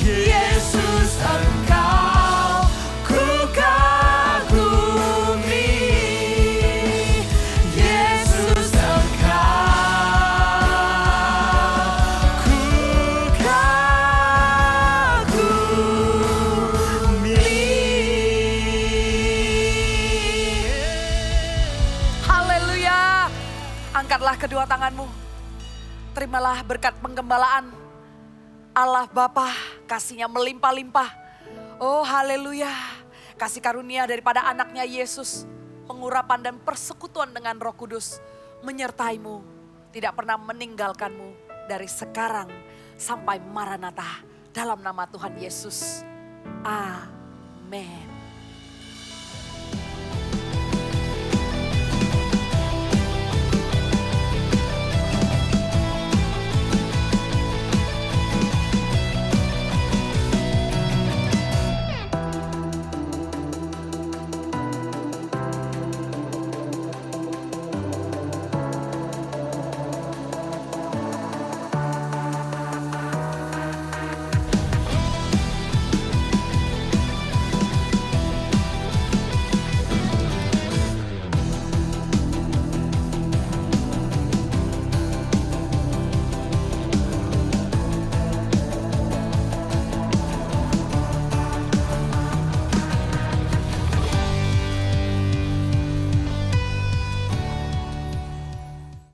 Yesus, Engkau ku kagumi. Yesus, Engkau ku kagumi. Haleluya. Angkatlah kedua tanganmu. Terimalah berkat penggembalaan. Allah Bapa, kasih-Nya melimpah-limpah. Oh haleluya. Kasih karunia daripada anaknya Yesus. Pengurapan dan persekutuan dengan Roh Kudus menyertaimu. Tidak pernah meninggalkanmu dari sekarang sampai Maranatha. Dalam nama Tuhan Yesus. Amin.